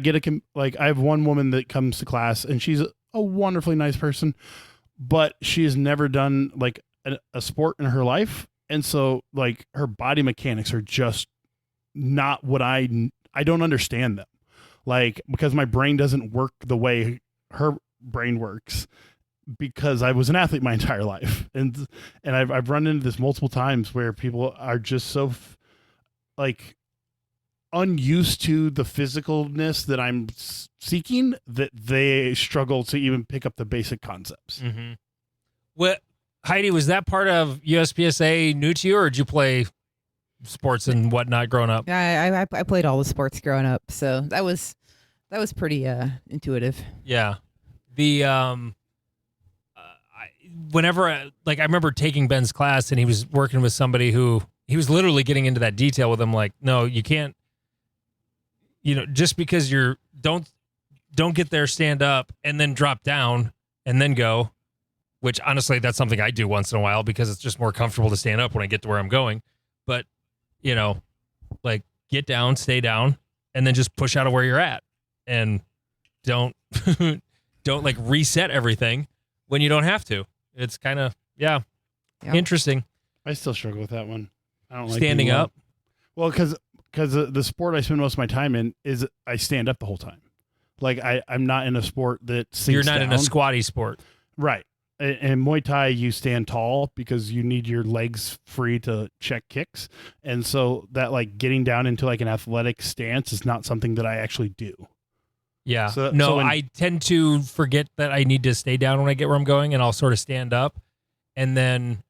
have one woman that comes to class, and she's a wonderfully nice person, but she has never done like a sport in her life. And so like her body mechanics are just not what I don't understand them. Like, because my brain doesn't work the way her brain works, because I was an athlete my entire life. And I've run into this multiple times where people are just so unused to the physicalness that I'm seeking that they struggle to even pick up the basic concepts. Mm-hmm. What, Heidi, was that part of USPSA new to you, or did you play sports and whatnot growing up? I played all the sports growing up, so that was pretty intuitive. Yeah. Whenever I remember taking Ben's class, and he was working with somebody who he was literally getting into that detail with him. Like, no, you can't, just because don't get there, stand up and then drop down and then go, which honestly, that's something I do once in a while because it's just more comfortable to stand up when I get to where I'm going. But, get down, stay down, and then just push out of where you're at, and don't reset everything when you don't have to. It's kind of, interesting. I still struggle with that one. I don't like standing up. Well, because the sport I spend most of my time in is I stand up the whole time. Like I'm not in a sport that sinks You're not down. in a squatty sport. Right. In Muay Thai, you stand tall because you need your legs free to check kicks. And so that like getting down into like an athletic stance is not something that I actually do. Yeah. I tend to forget that I need to stay down when I get where I'm going, and I'll sort of stand up, and then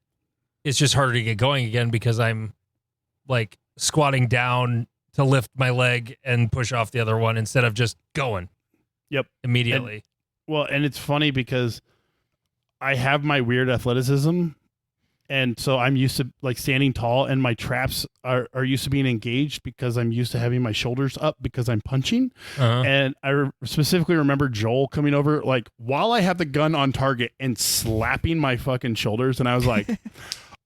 it's just harder to get going again because I'm like squatting down to lift my leg and push off the other one instead of just going. Yep. Immediately. And it's funny because I have my weird athleticism, and so I'm used to like standing tall, and my traps are used to being engaged because I'm used to having my shoulders up because I'm punching. Uh-huh. And I specifically remember Joel coming over like while I have the gun on target and slapping my fucking shoulders, and I was like,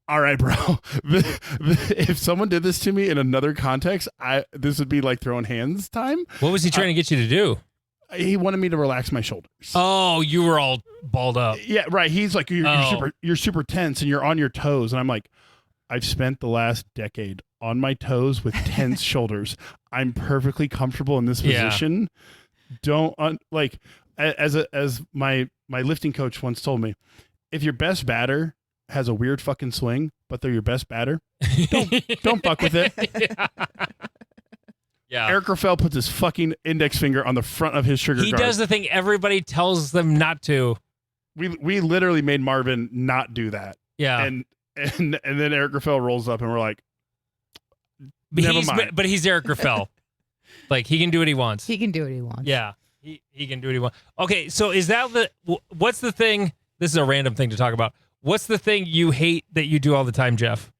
all right, bro, if someone did this to me in another context, this would be like throwing hands time. What was he trying to get you to do? He wanted me to relax my shoulders. Oh, you were all balled up. Yeah, right. He's like, you're super tense and you're on your toes. And I'm like, I've spent the last decade on my toes with tense shoulders. I'm perfectly comfortable in this position. Yeah. As my lifting coach once told me, if your best batter has a weird fucking swing, but they're your best batter, don't fuck with it. Yeah. Eric Raffel puts his fucking index finger on the front of his trigger guard. He does the thing everybody tells them not to. We literally made Marvin not do that. Yeah. And then Eric Raffel rolls up and we're like, never mind. But he's Eric Raffel. Like, he can do what he wants. He can do what he wants. Yeah. He can do what he wants. Okay, so is that what's the thing? This is a random thing to talk about. What's the thing you hate that you do all the time, Jeff?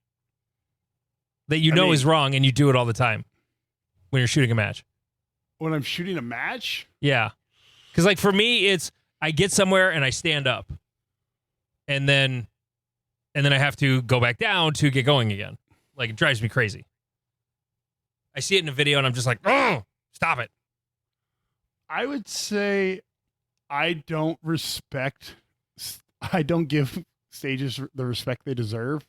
That you know is wrong and you do it all the time when you're shooting a match? When I'm shooting a match? Yeah. Because, like, for me, it's I get somewhere and I stand up. And then I have to go back down to get going again. Like, it drives me crazy. I see it in a video and I'm just like, oh, stop it. I would say I don't give stages the respect they deserve.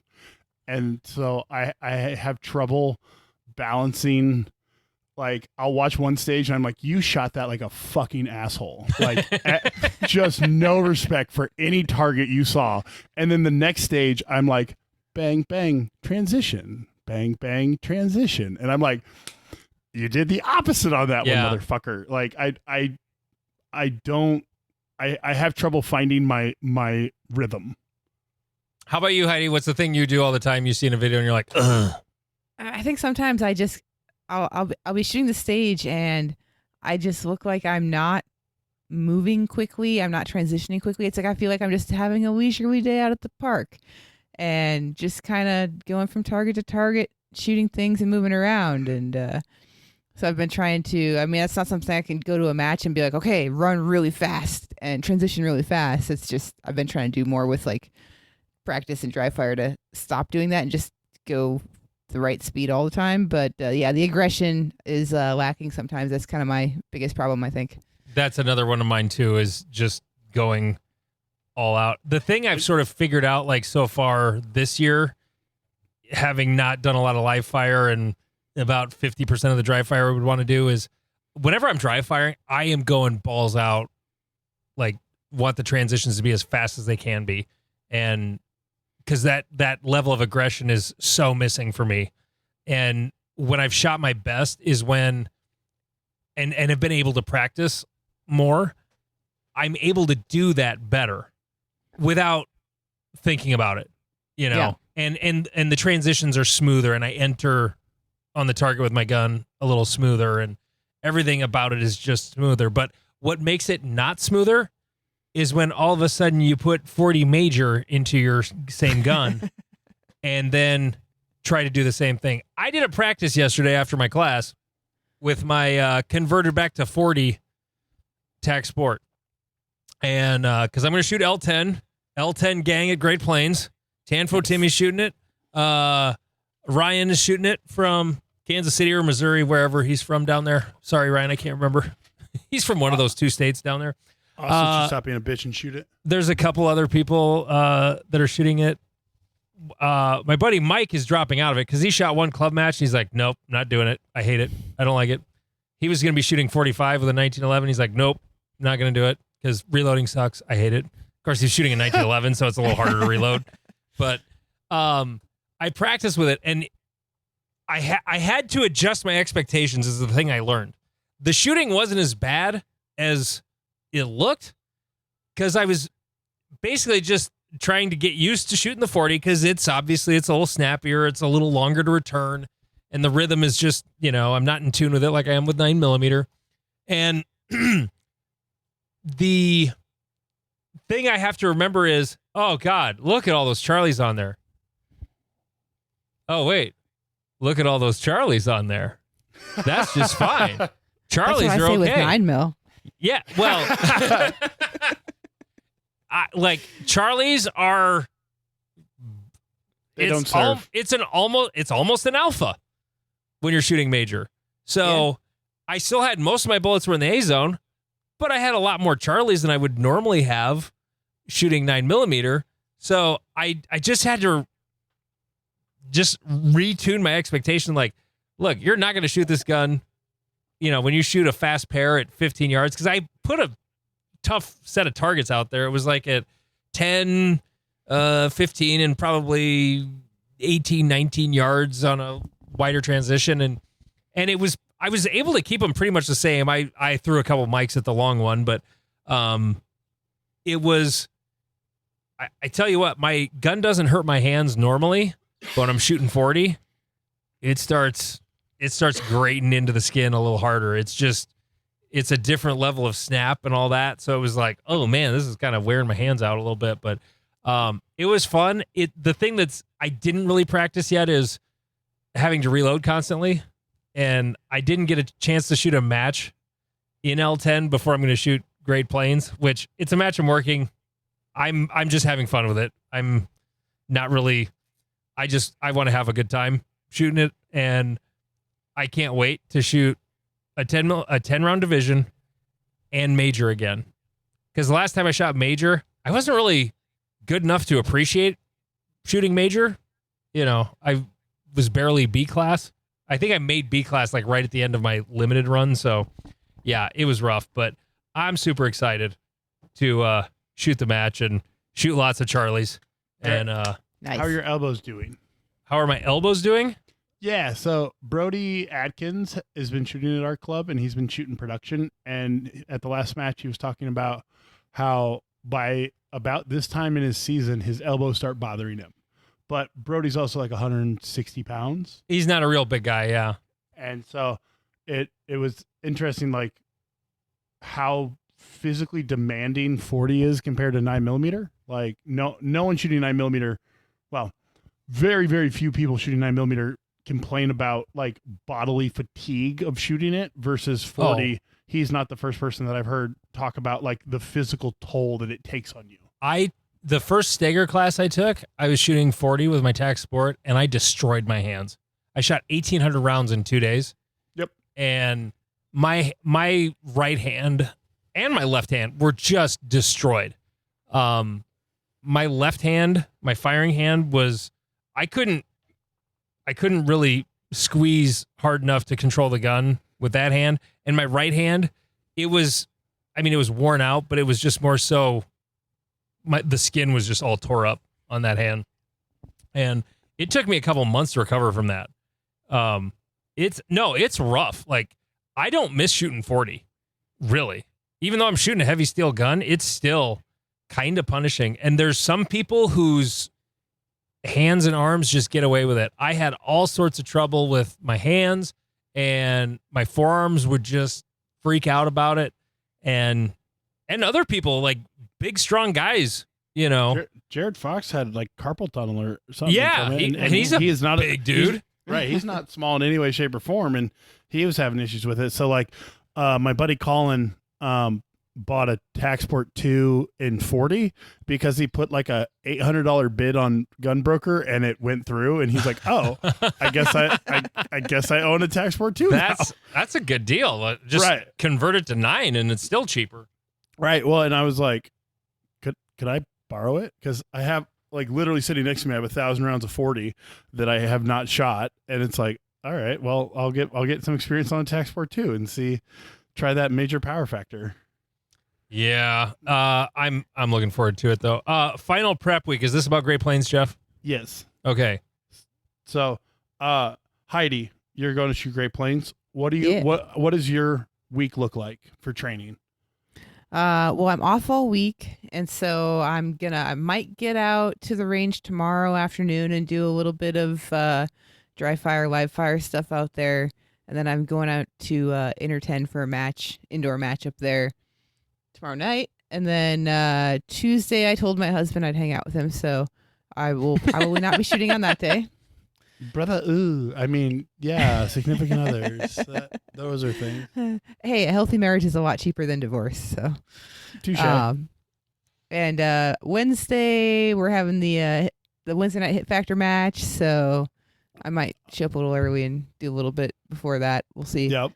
And so I have trouble balancing. Like, I'll watch one stage and I'm like, you shot that like a fucking asshole. Like, just no respect for any target you saw. And then the next stage, I'm like, bang, bang, transition. Bang, bang, transition. And I'm like, you did the opposite on that one, motherfucker. Like, I have trouble finding my rhythm. How about you, Heidi? What's the thing you do all the time you see in a video and you're like, ugh? I think sometimes I'll be shooting the stage and I just look like I'm not moving quickly. I'm not transitioning quickly. It's like I feel like I'm just having a leisurely day out at the park and just kind of going from target to target, shooting things and moving around. And so I've been trying to, that's not something I can go to a match and be like, okay, run really fast and transition really fast. It's just, I've been trying to do more with like practice and dry fire to stop doing that and just go the right speed all the time. But the aggression is lacking sometimes. That's kind of my biggest problem, I think. That's another one of mine too, is just going all out. The thing I've sort of figured out like so far this year, having not done a lot of live fire and about 50% of the dry fire I would want to do, is whenever I'm dry firing, I am going balls out, like want the transitions to be as fast as they can be. And because that level of aggression is so missing for me. And when I've shot my best is when, and have been able to practice more, I'm able to do that better without thinking about it, Yeah. and the transitions are smoother and I enter on the target with my gun a little smoother and everything about it is just smoother. But what makes it not smoother is when all of a sudden you put 40 Major into your same gun and then try to do the same thing. I did a practice yesterday after my class with my converted back to 40 TAC Sport. And because I'm going to shoot L10 gang at Great Plains. Tanfo Timmy's shooting it. Ryan is shooting it from Kansas City or Missouri, wherever he's from down there. Sorry, Ryan, I can't remember. He's from one of those two states down there. Also, stop being a bitch and shoot it. There's a couple other people that are shooting it. My buddy Mike is dropping out of it because he shot one club match. And he's like, nope, not doing it. I hate it. I don't like it. He was going to be shooting 45 with a 1911. He's like, nope, not going to do it because reloading sucks. I hate it. Of course, he's shooting a 1911, so it's a little harder to reload. But I practiced with it, and I had to adjust my expectations is the thing I learned. The shooting wasn't as bad as it looked because I was basically just trying to get used to shooting the 40 because it's a little snappier. It's a little longer to return. And the rhythm is just, I'm not in tune with it like I am with 9mm. And the thing I have to remember is, oh, God, look at all those Charlies on there. Oh, wait, look at all those Charlies on there. That's just fine. Charlies That's what I are say okay. with 9mm. Yeah, well, Charlies are. They don't serve. It's almost an alpha when you're shooting major. So I still had most of my bullets were in the A zone, but I had a lot more Charlies than I would normally have shooting 9mm. So I just had to just retune my expectation. Like, look, you're not going to shoot this gun, when you shoot a fast pair at 15 yards, because I put a tough set of targets out there. It was like at 10, 15, and probably 18, 19 yards on a wider transition. And I was able to keep them pretty much the same. I threw a couple mics at the long one, but it was, I tell you what, my gun doesn't hurt my hands normally, but when I'm shooting 40, it starts grating into the skin a little harder. It's a different level of snap and all that. So it was like, oh man, this is kind of wearing my hands out a little bit, but it was fun. The thing I didn't really practice yet is having to reload constantly. And I didn't get a chance to shoot a match in L10 before I'm going to shoot Great Plains, which it's a match I'm working. I'm just having fun with it. I'm not really, I want to have a good time shooting it. And I can't wait to shoot a 10 round division and major again. Because the last time I shot major, I wasn't really good enough to appreciate shooting major. You know, I was barely B class. I think I made B class like right at the end of my limited run. So yeah, it was rough, but I'm super excited to shoot the match and shoot lots of Charlies. And Nice. How are your elbows doing? How are my elbows doing? Yeah, so Brody Atkins has been shooting at our club, and he's been shooting production. And at the last match, he was talking about how by about this time in his season, his elbows start bothering him. But Brody's also like 160 pounds. He's not a real big guy, yeah. And so it was interesting, like how physically demanding 40 is compared to 9mm. Like no one shooting 9mm. Well, very, very few people shooting 9mm complain about like bodily fatigue of shooting it versus 40. Oh. He's not the first person that I've heard talk about like the physical toll that it takes on you. The first Stager class I took, I was shooting 40 with my tac sport, and I destroyed my hands. I shot 1,800 rounds in 2 days. Yep. And my right hand and my left hand were just destroyed. My left hand, my firing hand was, I couldn't really squeeze hard enough to control the gun with that hand. And my right hand, it was worn out, but it was just more so the skin was just all tore up on that hand. And it took me a couple months to recover from that. It's rough. Like, I don't miss shooting 40, really. Even though I'm shooting a heavy steel gun, it's still kind of punishing. And there's some people whose hands and arms just get away with it. I had all sorts of trouble with my hands, and my forearms would just freak out about it. And other people, like big, strong guys, you know. Jared Fox had like carpal tunnel or something. Yeah, he is not a big dude. Right. He's not small in any way, shape, or form. And he was having issues with it. So like my buddy Colin bought a Taxport 2 in 40 because he put like a $800 bid on Gunbroker and it went through, and he's like, oh, I guess I own a Taxport 2 now. That's a good deal. Just convert it to 9 and it's still cheaper. Right. Well, and I was like, could I borrow it? Because I have like literally sitting next to me, I have 1,000 rounds of 40 that I have not shot. And it's like, all right, well, I'll get some experience on a Taxport 2 and try that major power factor. Yeah. I'm looking forward to it though. Final prep week. Is this about Great Plains, Jeff? Yes. Okay. So, Heidi, you're going to shoot Great Plains. What does your week look like for training? Well, I'm off all week, and so I might get out to the range tomorrow afternoon and do a little bit of dry fire, live fire stuff out there, and then I'm going out to Inner 10 for a indoor match up there tomorrow night, and then Tuesday I told my husband I'd hang out with him, so I will probably not be shooting on that day. Brother, yeah, significant others. Those are things. Hey, a healthy marriage is a lot cheaper than divorce, so. Touche. And Wednesday, we're having the Wednesday night hit factor match, so I might show up a little early and do a little bit before that. We'll see. Yep.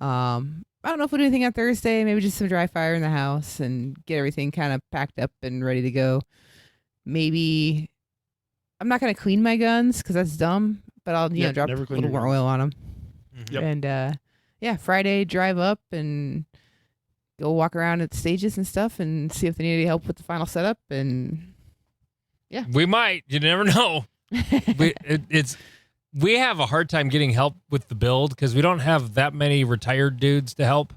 I don't know if we'll do anything on Thursday. Maybe just some dry fire in the house and get everything kind of packed up and ready to go. Maybe I'm not going to clean my guns because that's dumb, but I'll drop a little more oil on them. Mm-hmm. Yep. And Friday, drive up and go walk around at the stages and stuff and see if they need any help with the final setup. And yeah, we might. You never know. We have a hard time getting help with the build because we don't have that many retired dudes to help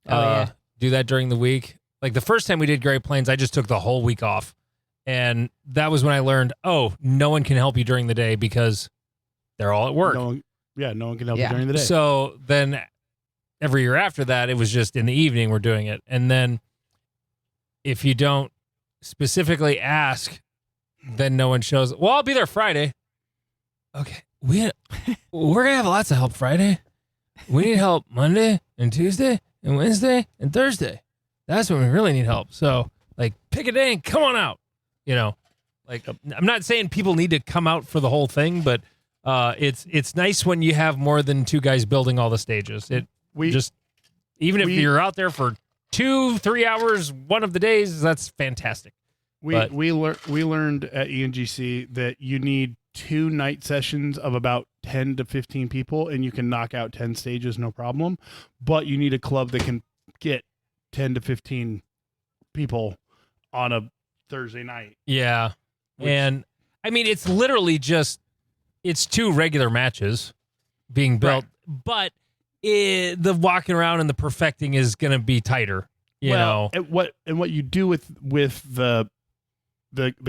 do that during the week. Like the first time we did Great Plains, I just took the whole week off. And that was when I learned, no one can help you during the day because they're all at work. No one can help you during the day. So then every year after that, it was just in the evening we're doing it. And then if you don't specifically ask, then no one shows. Well, I'll be there Friday. Okay. We're going to have lots of help Friday. We need help Monday and Tuesday and Wednesday and Thursday. That's when we really need help. So, like, pick a day and come on out. You know, like, I'm not saying people need to come out for the whole thing, but it's nice when you have more than two guys building all the stages. Even if you're out there for 2-3 hours one of the days, that's fantastic. We learned at ENGC that you need 2 night sessions of about 10 to 15 people, and you can knock out 10 stages, no problem. But you need a club that can get 10 to 15 people on a Thursday night. Yeah. And I mean, it's literally it's 2 regular matches being built, but the walking around and the perfecting is going to be tighter, you know. And what you do with the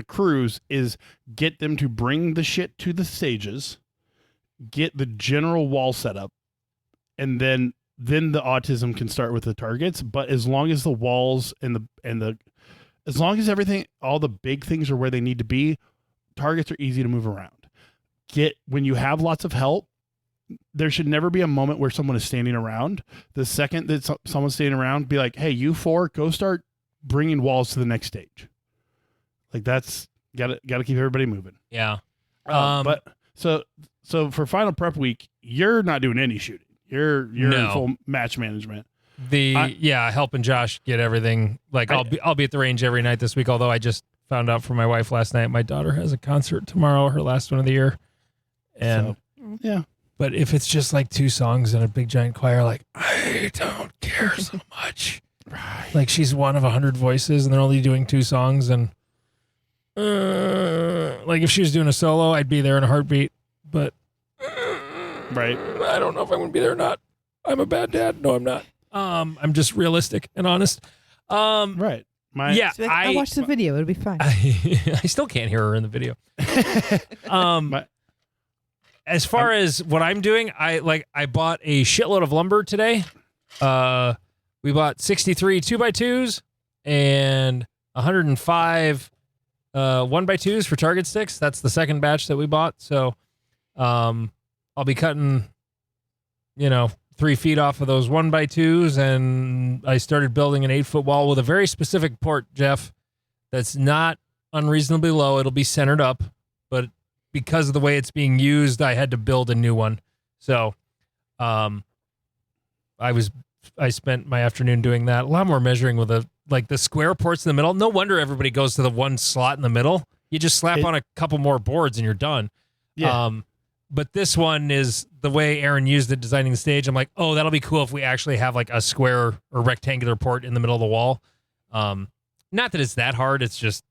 crews is get them to bring the shit to the stages, get the general wall set up, and then the autism can start with the targets. But as long as the walls and as long as everything, all the big things are where they need to be, targets are easy to move around. When you have lots of help, there should never be a moment where someone is standing around. The second that someone's standing around, be like, hey, you 4, go start bringing walls to the next stage. Like that's gotta keep everybody moving. Yeah. But so for final prep week, you're not doing any shooting. You're in full match management. Helping Josh get everything. Like I'll be at the range every night this week. Although I just found out from my wife last night, my daughter has a concert tomorrow, her last one of the year. And but if it's just like 2 songs and a big giant choir, like I don't care so much. Right. Like she's one of 100 voices and they're only doing 2 songs. And like if she was doing a solo, I'd be there in a heartbeat. But right, I don't know if I'm going to be there or not. I'm a bad dad. No, I'm not. I'm just realistic and honest. Right. I watched the video. It'll be fine. I still can't hear her in the video. As far as what I'm doing, I bought a shitload of lumber today. We bought 63 2x2s and 105 1x2s for target sticks. That's the second batch that we bought. So I'll be cutting, 3 feet off of those 1x2s, and I started building an 8-foot wall with a very specific port, Jeff, that's not unreasonably low. It'll be centered up, but because of the way it's being used, I had to build a new one. So I spent my afternoon doing that. A lot more measuring with the square ports in the middle. No wonder everybody goes to the one slot in the middle. You just slap on a couple more boards and you're done. Yeah. But this one is the way Aaron used it designing the stage. I'm like, oh, that'll be cool if we actually have like a square or rectangular port in the middle of the wall. Not that it's that hard. It's just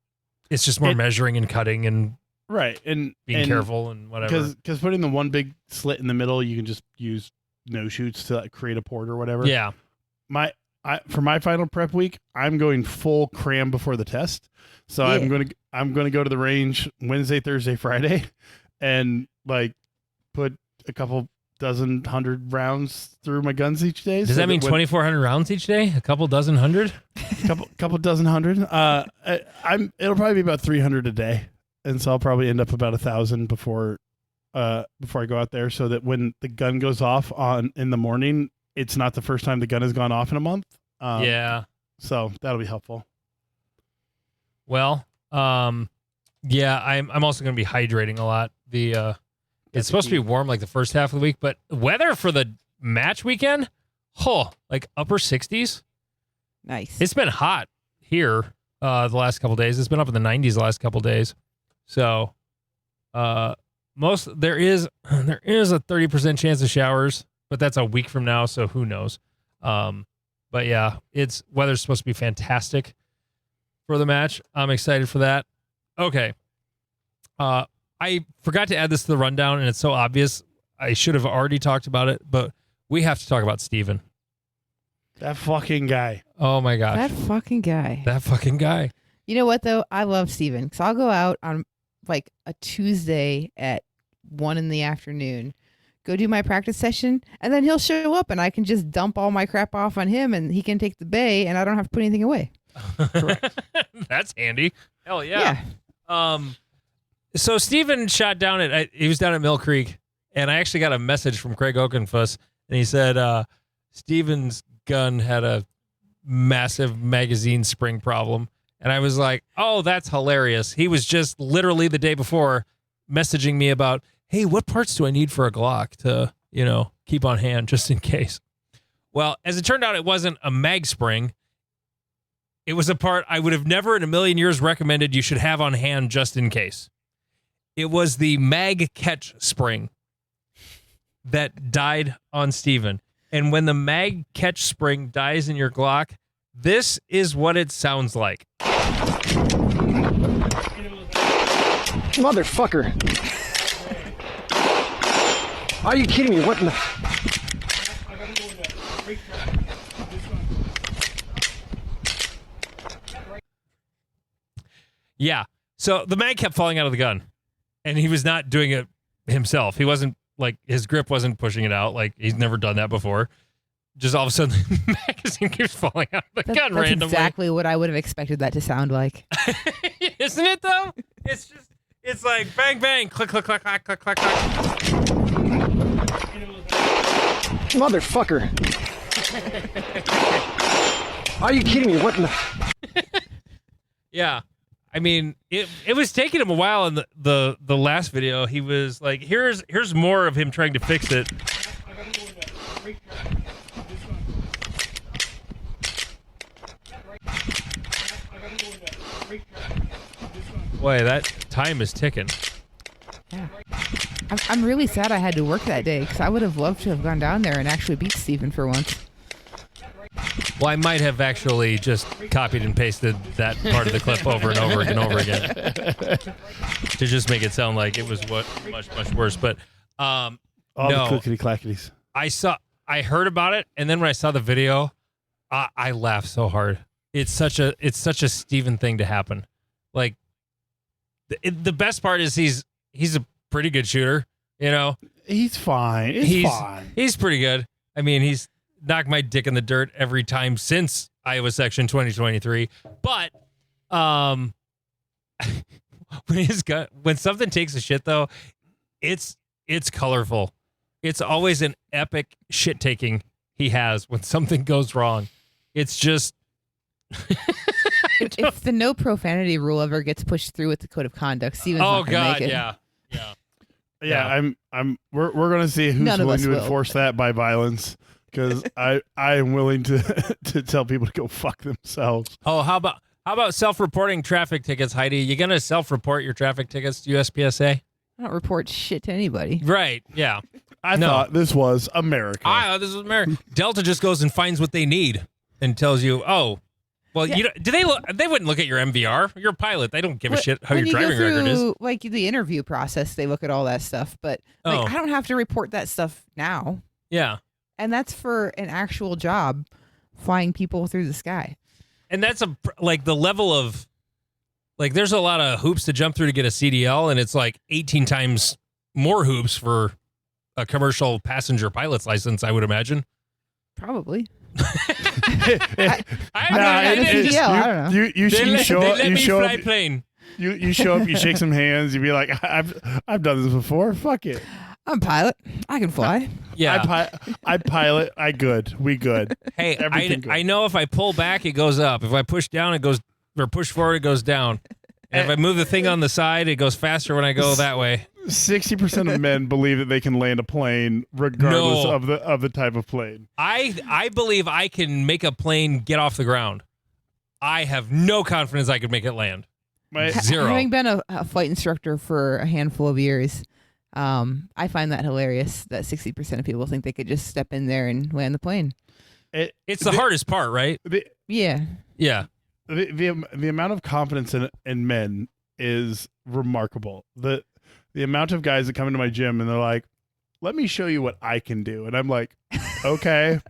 more measuring and cutting and right and being careful and whatever. Because putting the one big slit in the middle, you can just use no shoots to create a port or whatever. Yeah. For my final prep week, I'm going full cram before the test. So I'm going to go to the range Wednesday, Thursday, Friday, and like put a couple dozen 100 rounds through my guns each day. Does that mean 2,400 rounds each day? A couple dozen 100? couple dozen 100. It'll probably be about 300 a day, and so I'll probably end up about 1,000 before I go out there, so that when the gun goes off in the morning, it's not the first time the gun has gone off in a month. Yeah. So that'll be helpful. Well, yeah, I'm also going to be hydrating a lot. It's supposed to be warm like the first half of the week, but weather for the match weekend, like upper 60s. Nice. It's been hot here the last couple days. It's been up in the 90s the last couple days. So there is a 30% chance of showers, but that's a week from now, so who knows. But yeah, weather's supposed to be fantastic for the match. I'm excited for that. Okay. I forgot to add this to the rundown, and it's so obvious. I should have already talked about it, but we have to talk about Steven. That fucking guy. Oh, my gosh. That fucking guy. That fucking guy. You know what, though? I love Steven, because I'll go out on like a Tuesday at 1 in the afternoon, go do my practice session, and then he'll show up, and I can just dump all my crap off on him, and he can take the bay, and I don't have to put anything away. That's handy. Hell yeah. So Steven shot down he was down at Mill Creek, and I actually got a message from Craig Oakenfuss, and he said Steven's gun had a massive magazine spring problem. And I was like, oh, that's hilarious. He was just literally the day before messaging me about, hey, what parts do I need for a Glock to, keep on hand just in case? Well, as it turned out, it wasn't a mag spring. It was a part I would have never in a million years recommended you should have on hand just in case. It was the mag catch spring that died on Steven. And when the mag catch spring dies in your Glock, this is what it sounds like. Motherfucker. Are you kidding me? What in the... Yeah. So the mag kept falling out of the gun, and he was not doing it himself. He wasn't, his grip wasn't pushing it out. He's never done that before. Just all of a sudden, the magazine keeps falling out of the gun randomly. That's exactly what I would have expected that to sound like. Isn't it, though? It's like bang, bang, click, click, click, click, click, click, click. Motherfucker. Are you kidding me? What in the... Yeah. I mean, it was taking him a while in the last video. He was like, here's more of him trying to fix it. Boy, that time is ticking. Yeah. I'm really sad I had to work that day, because I would have loved to have gone down there and actually beat Steven for once. Well, I might have actually just copied and pasted that part of the clip over and over and over again to just make it sound like it was much, much worse. But all no, the clickety-clackities. I heard about it, and then when I saw the video, I laughed so hard. It's such a Steven thing to happen. The best part is he's a pretty good shooter, He's fine. He's fine. He's pretty good. I mean, he's knocked my dick in the dirt every time since Iowa Section 2023. But when something takes a shit, though, it's colorful. It's always an epic shit taking he has when something goes wrong. It's just. If the no profanity rule ever gets pushed through with the code of conduct, Steven's not gonna make it. Yeah. We're gonna see who's willing to enforce that by violence, because I am willing to tell people to go fuck themselves. Oh, how about self-reporting traffic tickets, Heidi? You gonna self-report your traffic tickets to USPSA? I don't report shit to anybody. Right? Yeah. I thought this was America. This is America. Delta just goes and finds what they need and tells you, oh. Well, yeah. They wouldn't look at your MVR. You're a pilot. They don't give a shit how your driving record is. Like the interview process, they look at all that stuff. But I don't have to report that stuff now. Yeah. And that's for an actual job, flying people through the sky. And that's the level of, there's a lot of hoops to jump through to get a CDL, and it's 18 times more hoops for a commercial passenger pilot's license, I would imagine. Probably. I don't know. You show up. You show up. Plane. You show up. You shake some hands. You be like, I've done this before. Fuck it. I'm a pilot. I can fly. Yeah. I pilot. We good. Hey, I know if I pull back, it goes up. If I push down, it goes, or push forward, it goes down. And if I move the thing on the side, it goes faster when I go that way. 60% of men believe that they can land a plane regardless of the type of plane. I believe I can make a plane get off the ground. I have no confidence I could make it land. Zero. Having been a flight instructor for a handful of years, I find that hilarious that 60% of people think they could just step in there and land the plane. It's the hardest part, right? Yeah. Yeah. The amount of confidence in men is remarkable. the amount of guys that come into my gym and they're like, let me show you what I can do. And I'm like, okay,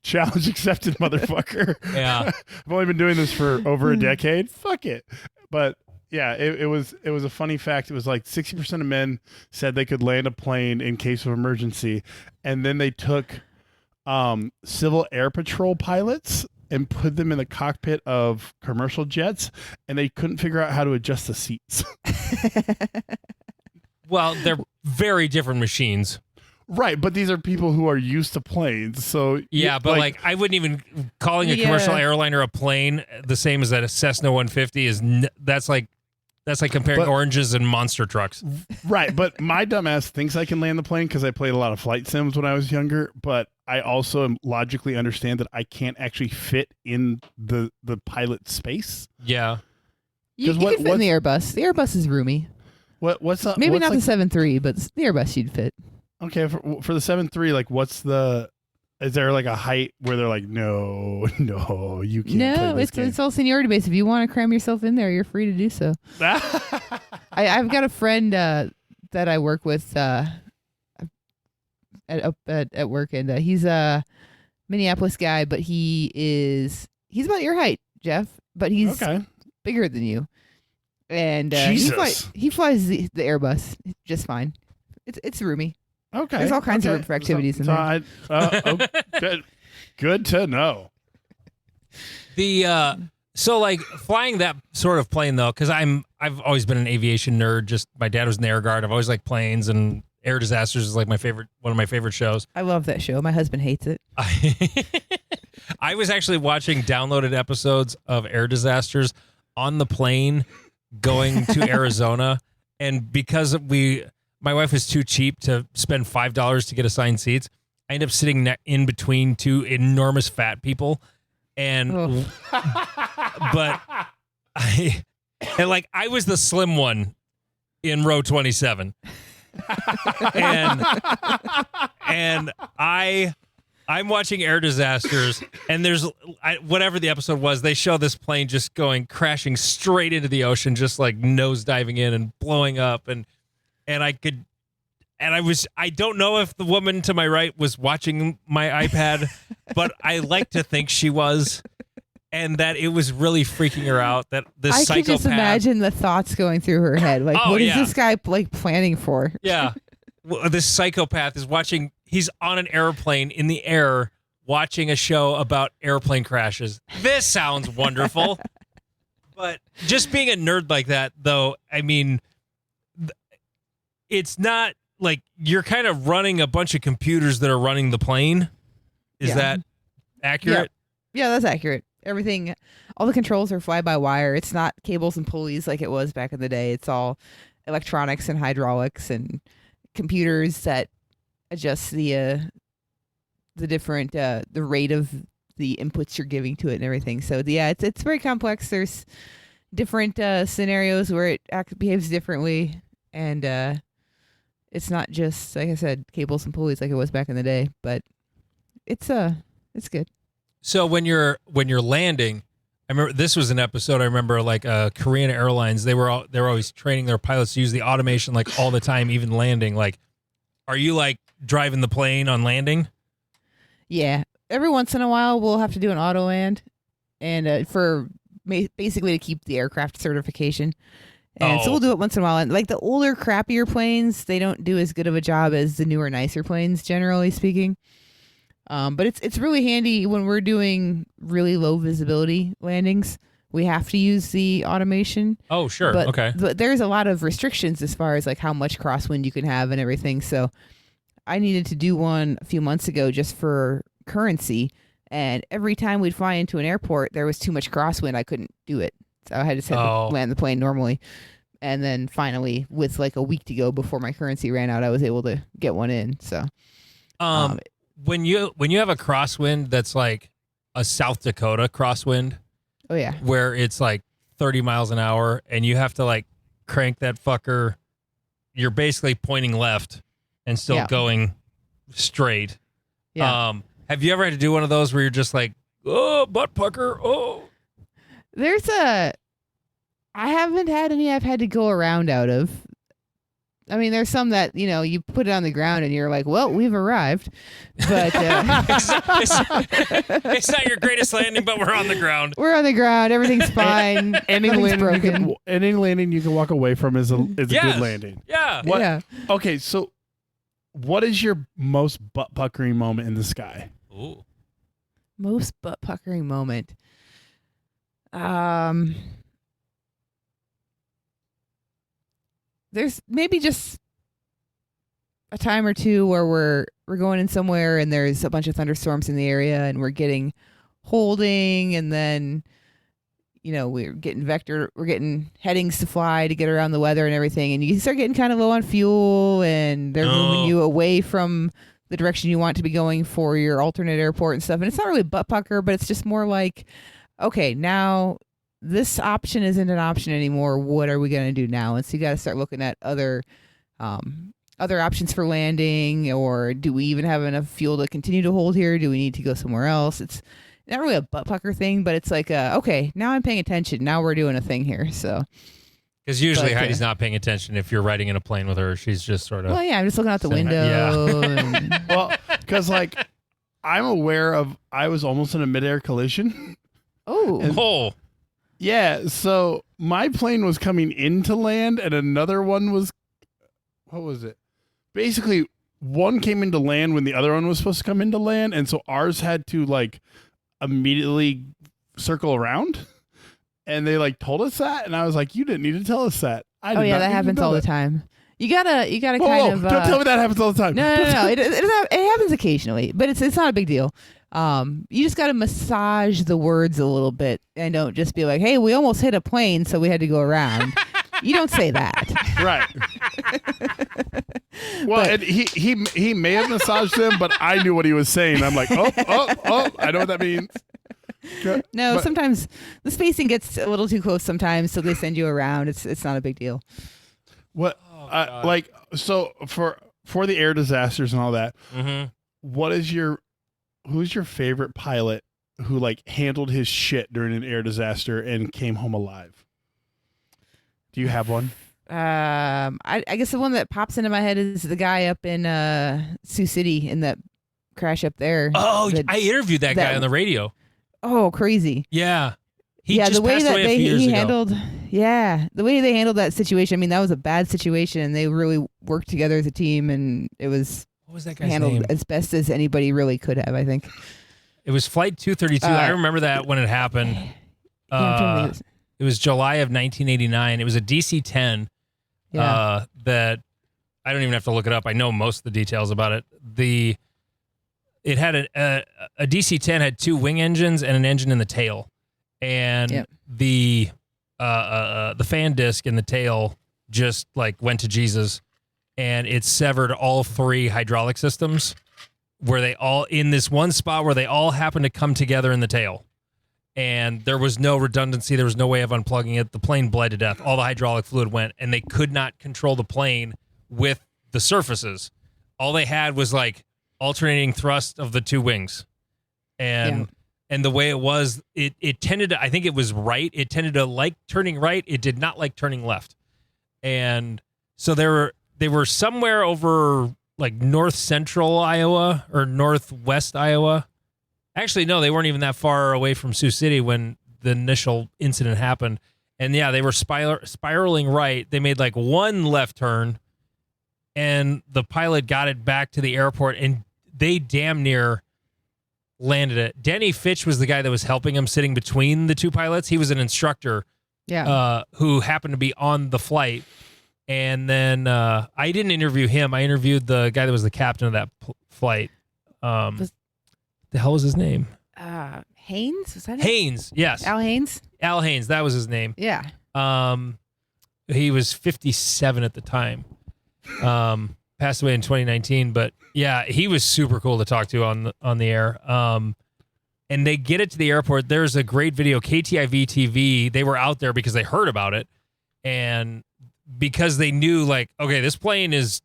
challenge accepted, motherfucker. Yeah. I've only been doing this for over a decade. Fuck it. But yeah, it was a funny fact. It was like 60% of men said they could land a plane in case of emergency. And then they took Civil Air Patrol pilots and put them in the cockpit of commercial jets, and they couldn't figure out how to adjust the seats. Well, they're very different machines. Right, but these are people who are used to planes, so Yeah, but like I wouldn't even calling a commercial airliner a plane the same as that a Cessna 150 is. That's like comparing oranges and monster trucks. Right, but my dumbass thinks I can land the plane because I played a lot of flight sims when I was younger. But I also logically understand that I can't actually fit in the pilot space. Yeah, you can fit in the Airbus. The Airbus is roomy. What's up? Maybe not the 737, but the Airbus you'd fit. Okay, for the 737, like is there like a height where they're like, no, you can't? No, it's all seniority based. If you want to cram yourself in there, you're free to do so. I've got a friend that I work with at work, and he's a Minneapolis guy, but he's about your height, Jeff, but he's bigger than you, and he flies the Airbus just fine. It's roomy. Okay. There's all kinds of room for activities in there. Good to know. So like flying that sort of plane though, because I've always been an aviation nerd. Just my dad was in the Air Guard. I've always liked planes, and Air Disasters is like one of my favorite shows. I love that show. My husband hates it. I was actually watching downloaded episodes of Air Disasters on the plane going to Arizona, and because my wife was too cheap to spend $5 to get assigned seats, I ended up sitting in between two enormous fat people, and but I was the slim one in row 27, and I'm watching Air Disasters, and there's whatever the episode was, they show this plane just crashing straight into the ocean, just like nose diving in and blowing up, and I don't know if the woman to my right was watching my iPad, but I like to think she was, and that it was really freaking her out. That this psychopath. I can just imagine the thoughts going through her head. Like, what is this guy planning for? Yeah, this psychopath is watching. He's on an airplane in the air, watching a show about airplane crashes. This sounds wonderful, but just being a nerd like that, though, I mean. It's not like you're kind of running a bunch of computers that are running the plane. Is that accurate? Yeah, that's accurate. Everything, all the controls are fly-by-wire. It's not cables and pulleys like it was back in the day. It's all electronics and hydraulics and computers that adjust the different the rate of the inputs you're giving to it and everything. So yeah, it's very complex. There's different scenarios where it behaves differently, and it's not just, like I said, cables and pulleys like it was back in the day, but it's good. So when you're landing, I remember this was an episode. I remember like Korean Airlines. They were always training their pilots to use the automation like all the time, even landing. Like, are you like driving the plane on landing? Yeah, every once in a while we'll have to do an auto land, and for basically to keep the aircraft certification. And so we'll do it once in a while. And like the older, crappier planes, they don't do as good of a job as the newer, nicer planes, generally speaking. But it's really handy when we're doing really low visibility landings. We have to use the automation. Oh, sure. Okay. But there's a lot of restrictions as far as like how much crosswind you can have and everything. So I needed to do one a few months ago just for currency. And every time we'd fly into an airport, there was too much crosswind. I couldn't do it. So I had to land the plane normally. And then finally, with like a week to go before my currency ran out, I was able to get one in. So, when you have a crosswind that's like a South Dakota crosswind, oh yeah, where it's like 30 miles an hour and you have to like crank that fucker, you're basically pointing left and still going straight. Yeah. Have you ever had to do one of those where you're just like, oh, butt pucker, oh? I haven't had any I've had to go around out of. I mean, there's some that, you put it on the ground and you're like, well, we've arrived. But it's not your greatest landing, but we're on the ground. We're on the ground. Everything's fine. Any landing you can walk away from is a good landing. Yeah. Yeah. Okay, so what is your most butt puckering moment in the sky? Ooh. Most butt puckering moment. There's maybe just a time or two where we're going in somewhere and there's a bunch of thunderstorms in the area and we're getting holding, and then we're getting headings to fly to get around the weather and everything, and you start getting kind of low on fuel and they're moving you away from the direction you want to be going for your alternate airport and stuff. And it's not really butt pucker, but it's just more like, okay, now this option isn't an option anymore. What are we going to do now? And so you got to start looking at other options for landing, or do we even have enough fuel to continue to hold here? Do we need to go somewhere else? It's not really a butt pucker thing, but it's like, okay, now I'm paying attention. Now we're doing a thing here. So, because usually Heidi's not paying attention if you're riding in a plane with her. She's just sort of. Well, yeah, I'm just looking out the window. Yeah. Well, because I'm aware of, I was almost in a midair collision. Oh. Yeah, so my plane was coming into land and another one was, what was it? Basically, one came into land when the other one was supposed to come into land, and so ours had to immediately circle around, and they told us that, and I was like, you didn't need to tell us that. That happens all the time. You gotta Whoa, kind of. Don't tell me that happens all the time. No. It happens occasionally, but it's not a big deal. You just got to massage the words a little bit and don't just be like, hey, we almost hit a plane, so we had to go around. You don't say that. Right. Well, and he may have massaged them, but I knew what he was saying. I'm like, oh, I know what that means. No, sometimes the spacing gets a little too close sometimes, so they send you around. It's not a big deal. What, so for the air disasters and all that, what is who's your favorite pilot who handled his shit during an air disaster and came home alive? Do you have one? I guess the one that pops into my head is the guy up in Sioux City in that crash up there. Oh, I interviewed that guy on the radio. Oh, crazy. Yeah. He just the way passed that away a few years ago. handled, the way they handled that situation. I mean, that was a bad situation, and they really worked together as a team, and it was. What was that guy's handled name? as best as anybody really could have, I think. It was Flight 232. I remember that when it happened. It was July of 1989. It was a DC-10 that I don't even have to look it up. I know most of the details about it. It had a DC-10 had two wing engines and an engine in the tail, and the fan disc in the tail just went to Jesus. And it severed all three hydraulic systems where they all, in this one spot where they all happened to come together in the tail. And there was no redundancy. There was no way of unplugging it. The plane bled to death. All the hydraulic fluid went, and they could not control the plane with the surfaces. All they had was alternating thrust of the two wings. And the way it was, it tended to, I think it was right. It tended to like turning right. It did not like turning left. And so they were somewhere over north central Iowa or northwest Iowa. Actually, no, they weren't even that far away from Sioux City when the initial incident happened. And they were spiraling right. They made one left turn, and the pilot got it back to the airport, and they damn near landed it. Denny Fitch was the guy that was helping him, sitting between the two pilots. He was an instructor who happened to be on the flight. And then I didn't interview him. I interviewed the guy that was the captain of that flight. The hell was his name? Haynes? Was that it? Haynes, yes. Al Haynes? Al Haynes, that was his name. Yeah. He was 57 at the time. Passed away in 2019. But yeah, he was super cool to talk to on the air. And they get it to the airport. There's a great video, KTIV TV. They were out there because they heard about it. And because they knew okay, this plane is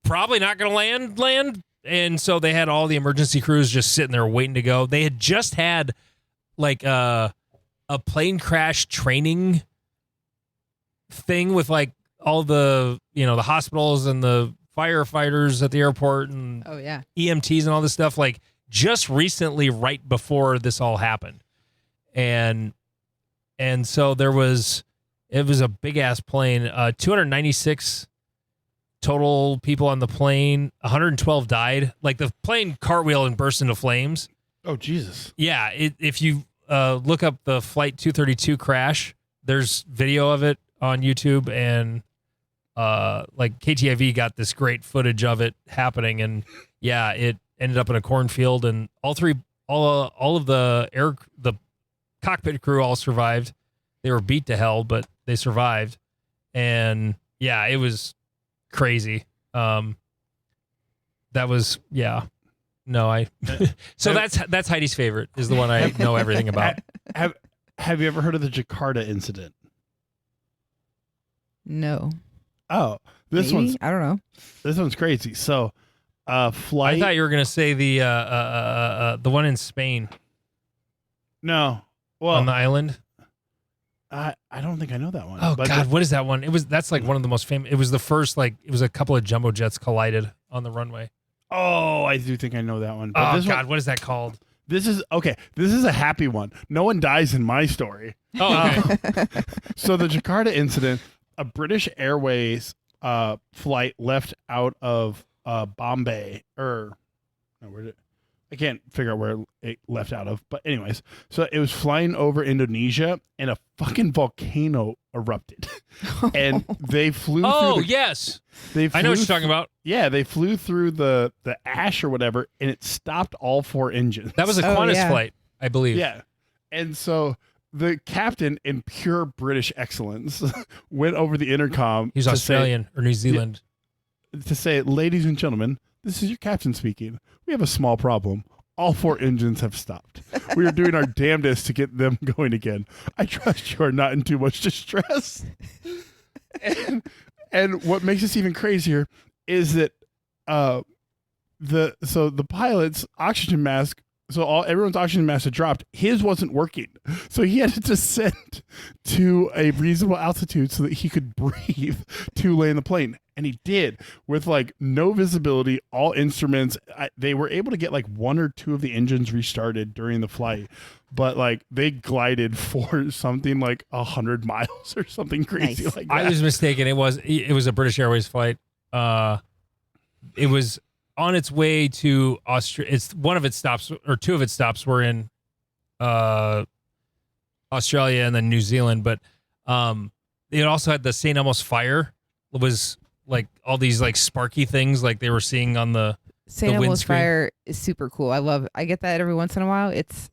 probably not going to land. And so they had all the emergency crews just sitting there waiting to go. They had just had a plane crash training thing with all the the hospitals and the firefighters at the airport and Oh yeah. EMTs and all this stuff, like just recently, right before this all happened, and so it was a big ass plane, 296 total people on the plane, 112 died. Like the plane cartwheeled and burst into flames. Oh, Jesus. Yeah, if you look up the Flight 232 crash, there's video of it on YouTube, and like KTIV got this great footage of it happening, and yeah, it ended up in a cornfield, and all of the cockpit crew all survived. They were beat to hell, but they survived, and yeah, it was crazy. That was No, so that's Heidi's favorite, is the one I know everything about. Have you ever heard of the Jakarta incident? No. Oh, Maybe? I don't know. This one's crazy. So, flight. I thought you were gonna say the one in Spain. No, well, on the island. I don't think I know that one. Oh God, what is that one? That's like one of the most famous. It was the first, like, it was a couple of jumbo jets collided on the runway. Oh, I do think I know that one. But oh God, what is that called? This is okay. This is a happy one. No one dies in my story. Oh, okay. So the Jakarta incident, a British Airways flight left out of Bombay, I can't figure out where it left out of. But anyways, so it was flying over Indonesia, and a fucking volcano erupted, and they flew. Oh through yes, I know what you're talking about. Yeah, they flew through the ash or whatever, and it stopped all 4 engines. That was a Qantas flight, I believe. Yeah, and so the captain, in pure British excellence, went over the intercom. He's Australian or New Zealand. To say, ladies and gentlemen, this is your captain speaking. We have a small problem. All 4 engines have stopped. We are doing our damnedest to get them going again. I trust you are not in too much distress. And what makes this even crazier is that the pilot's oxygen mask, everyone's oxygen mask had dropped. His wasn't working, so he had to descend to a reasonable altitude so that he could breathe to land the plane. And he did, with like no visibility, all instruments. They were able to get like 1 or 2 of the engines restarted during the flight, but like they glided for something like 100 miles or something crazy like that. I was mistaken. It was a British Airways flight. It was on its way to Australia. It's one of its stops, or 2 of its stops were in Australia and then New Zealand. But it also had the St. Elmo's fire. It was like all these like sparky things like they were seeing on the St. Elmo's fire is super cool. I get that every once in a while. It's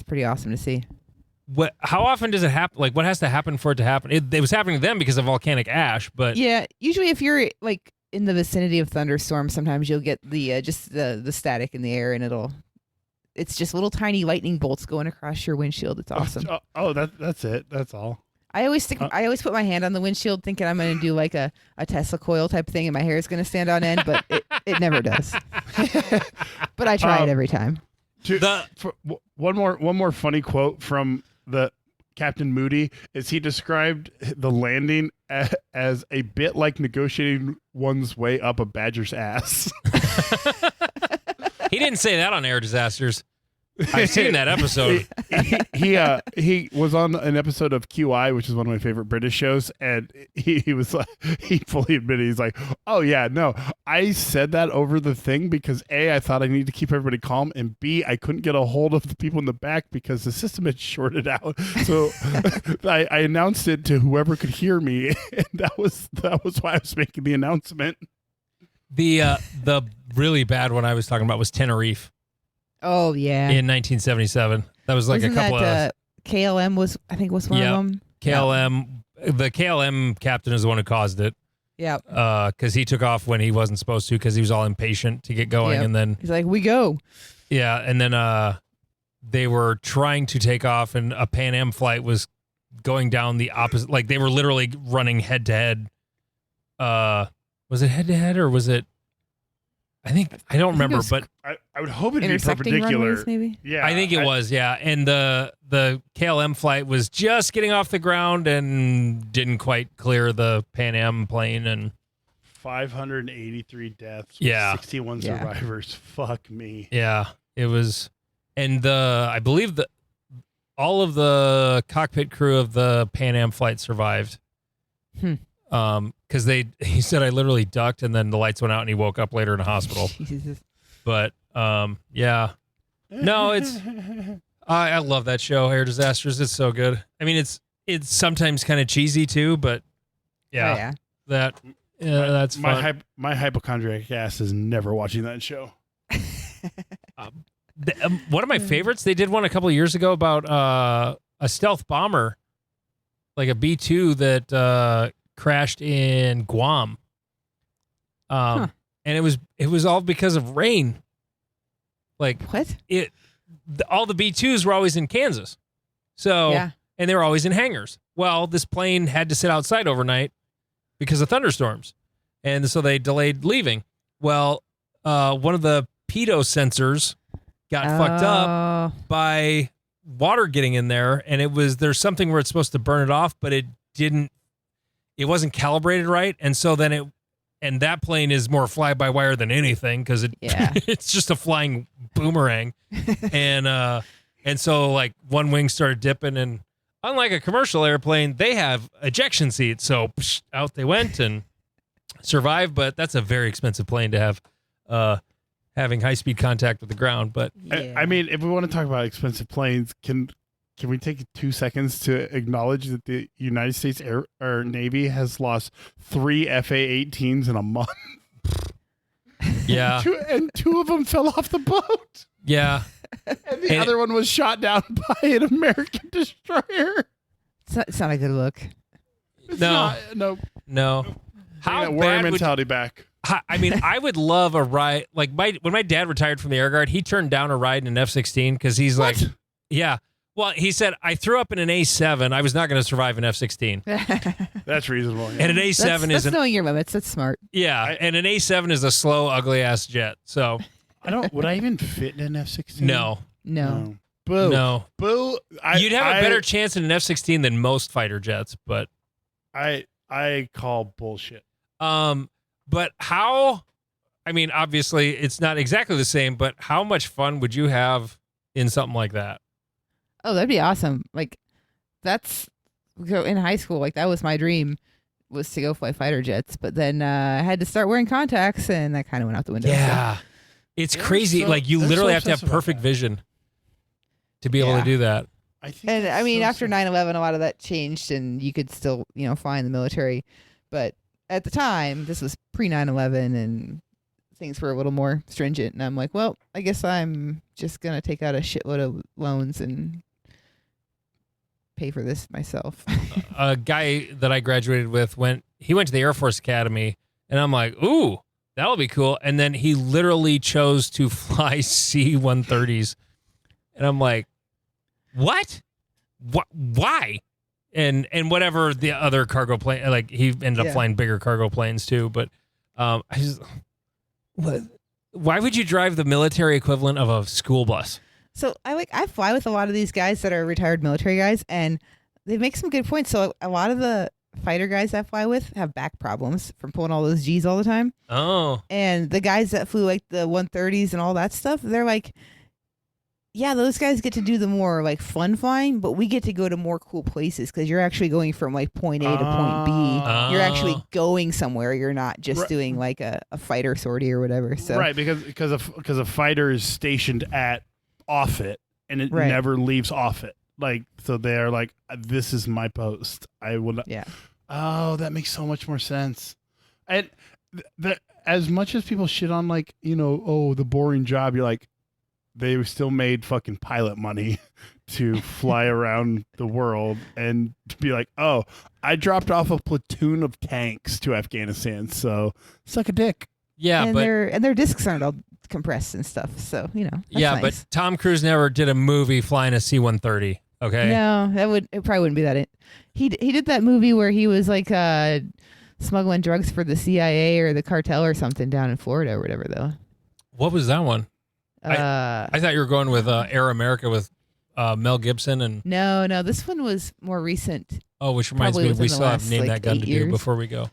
pretty awesome to see. How often does it happen? Like, what has to happen for it to happen? It was happening to them because of volcanic ash, but yeah, usually if you're like in the vicinity of thunderstorms, sometimes you'll get the just the static in the air, and it's just little tiny lightning bolts going across your windshield. It's awesome. That's it. That's all. I always put my hand on the windshield thinking I'm going to do like a Tesla coil type thing and my hair is going to stand on end, but it never does. But I try it every time. One more funny quote from the Captain Moody is he described the landing as a bit like negotiating one's way up a badger's ass. He didn't say that on Air Disasters. I've seen that episode. He was on an episode of QI, which is one of my favorite British shows, and he was like, he fully admitted, he's like, oh yeah, no, I said that over the thing because A, I thought I needed to keep everybody calm, and B, I couldn't get a hold of the people in the back because the system had shorted out. So I announced it to whoever could hear me, and that was why I was making the announcement. The really bad one I was talking about was Tenerife. Oh yeah, in 1977. That was like a couple of KLM was one of them. KLM, the KLM captain is the one who caused it. Yeah. Because he took off when he wasn't supposed to because he was all impatient to get going, and then he's like, "We go." Yeah, and then they were trying to take off, and a Pan Am flight was going down the opposite. Like they were literally running head to head. Was it head to head or was it? I don't remember, was but I would hope it'd be intersecting perpendicular. runways, maybe. Yeah, I think it was, yeah. And the KLM flight was just getting off the ground and didn't quite clear the Pan Am plane. And 583 deaths. Yeah. 61 Yeah. survivors. Fuck me. yeah, it was. And I believe that all of the cockpit crew of the Pan Am flight survived. Because he said I literally ducked and then the lights went out and he woke up later in a hospital. Jesus. But yeah, no, it's I love that show, Air Disasters. It's so good. I mean, it's sometimes kind of cheesy too, but yeah, Oh, that's fun. My hypochondriac ass is never watching that show. One of my favorites, they did one a couple of years ago about a stealth bomber, like a B-2 that crashed in Guam. And it was all because of rain. Like What? all the B-2s were always in Kansas. So, Yeah. and they were always in hangars. Well, this plane had to sit outside overnight because of thunderstorms. And so they delayed leaving. Well, one of the pitot sensors got fucked up by water getting in there. And there's something where it's supposed to burn it off, but it wasn't calibrated right. And so then and that plane is more fly-by-wire than anything because it's just a flying boomerang. And so like one wing started dipping, and unlike a commercial airplane, they have ejection seats. So out they went and survived, but that's a very expensive plane to have having high-speed contact with the ground. But I mean, if we want to talk about expensive planes, can we take 2 seconds to acknowledge that the United States Air Navy has lost 3 FA-18s in a month? yeah. two of them fell off the boat. Yeah. And the other one was shot down by an American destroyer. It's not a good look. No. Bring that warrior mentality back. I mean, I would love a ride. Like when my dad retired from the Air Guard, he turned down a ride in an F-16 because he's like, yeah. Well, he said, I threw up in an A7. I was not going to survive an F-16. That's reasonable. Yeah. And an A7 that's knowing your limits. That's smart. Yeah, and an A7 is a slow, ugly-ass jet. So would I even fit in an F-16? No. Boo. No. Boo. You'd have a better chance in an F-16 than most fighter jets, but I call bullshit. But how, I mean, obviously it's not exactly the same, but how much fun would you have in something like that? Oh, that'd be awesome. Like, in high school, like, that was my dream, was to go fly fighter jets. But then I had to start wearing contacts, and that kind of went out the window. Yeah. So. It's crazy. Like, you literally have to have perfect vision to be able to do that. I mean, after 9/11, a lot of that changed, and you could still, fly in the military. But at the time, this was pre-9/11, and things were a little more stringent. And I'm like, well, I guess I'm just going to take out a shitload of loans and pay for this myself. A guy that I graduated with went to the Air Force Academy, and I'm like, ooh, that'll be cool. And then he literally chose to fly C-130s. And I'm like, what? Why? And whatever the other cargo plane, like he ended up flying bigger cargo planes too. But why would you drive the military equivalent of a school bus? So I fly with a lot of these guys that are retired military guys, and they make some good points. So a lot of the fighter guys I fly with have back problems from pulling all those G's all the time. Oh. And the guys that flew like the 130s and all that stuff, they're like, yeah, those guys get to do the more like fun flying, but we get to go to more cool places because you're actually going from like point A to point B. You're actually going somewhere. You're not just doing like a fighter sortie or whatever. So right, because a fighter is stationed at Offutt and it never leaves Offutt. Like, so they're like, this is my post. I will not. Yeah. Oh, that makes so much more sense. And as much as people shit on like, the boring job, you're like, they still made fucking pilot money to fly around the world and to be like, oh, I dropped off a platoon of tanks to Afghanistan, so suck a dick. Yeah, and their discs aren't all compressed and stuff, so that's nice. But Tom Cruise never did a movie flying a C-130. Okay. No, it probably wouldn't be that. He did that movie where he was like smuggling drugs for the CIA or the cartel or something down in Florida or whatever though. What was that one? Uh, I thought you were going with Air America with Mel Gibson and. no, this one was more recent. Oh, which reminds Probably me, we within the still have last, Name like, That Gun 8 to do years. before we go.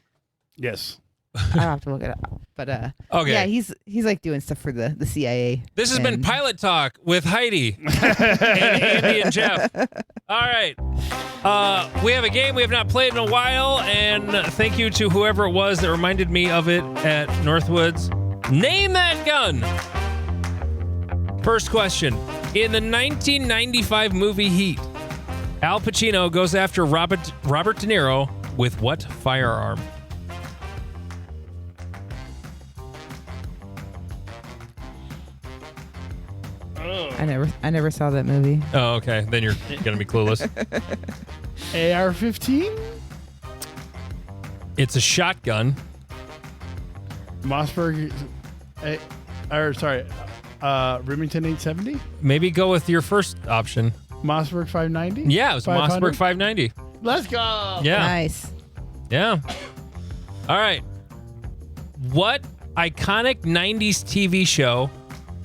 Yes. I'll have to look it up. But Okay. yeah, he's like doing stuff for the CIA. This has been and- Pilot Talk with Heidi and Andy and Jeff. All right. We have a game we have not played in a while, and thank you to whoever it was that reminded me of it at Northwoods. Name that gun. First question. In the 1995 movie Heat, Al Pacino goes after Robert De Niro with what firearm? I never saw that movie. Oh, okay. Then you're going to be clueless. AR-15? It's a shotgun. Mossberg, Remington 870? Maybe go with your first option. Mossberg 590? Yeah, it was 500? Mossberg 590. Let's go! Yeah. Nice. Yeah. All right. What iconic 90s TV show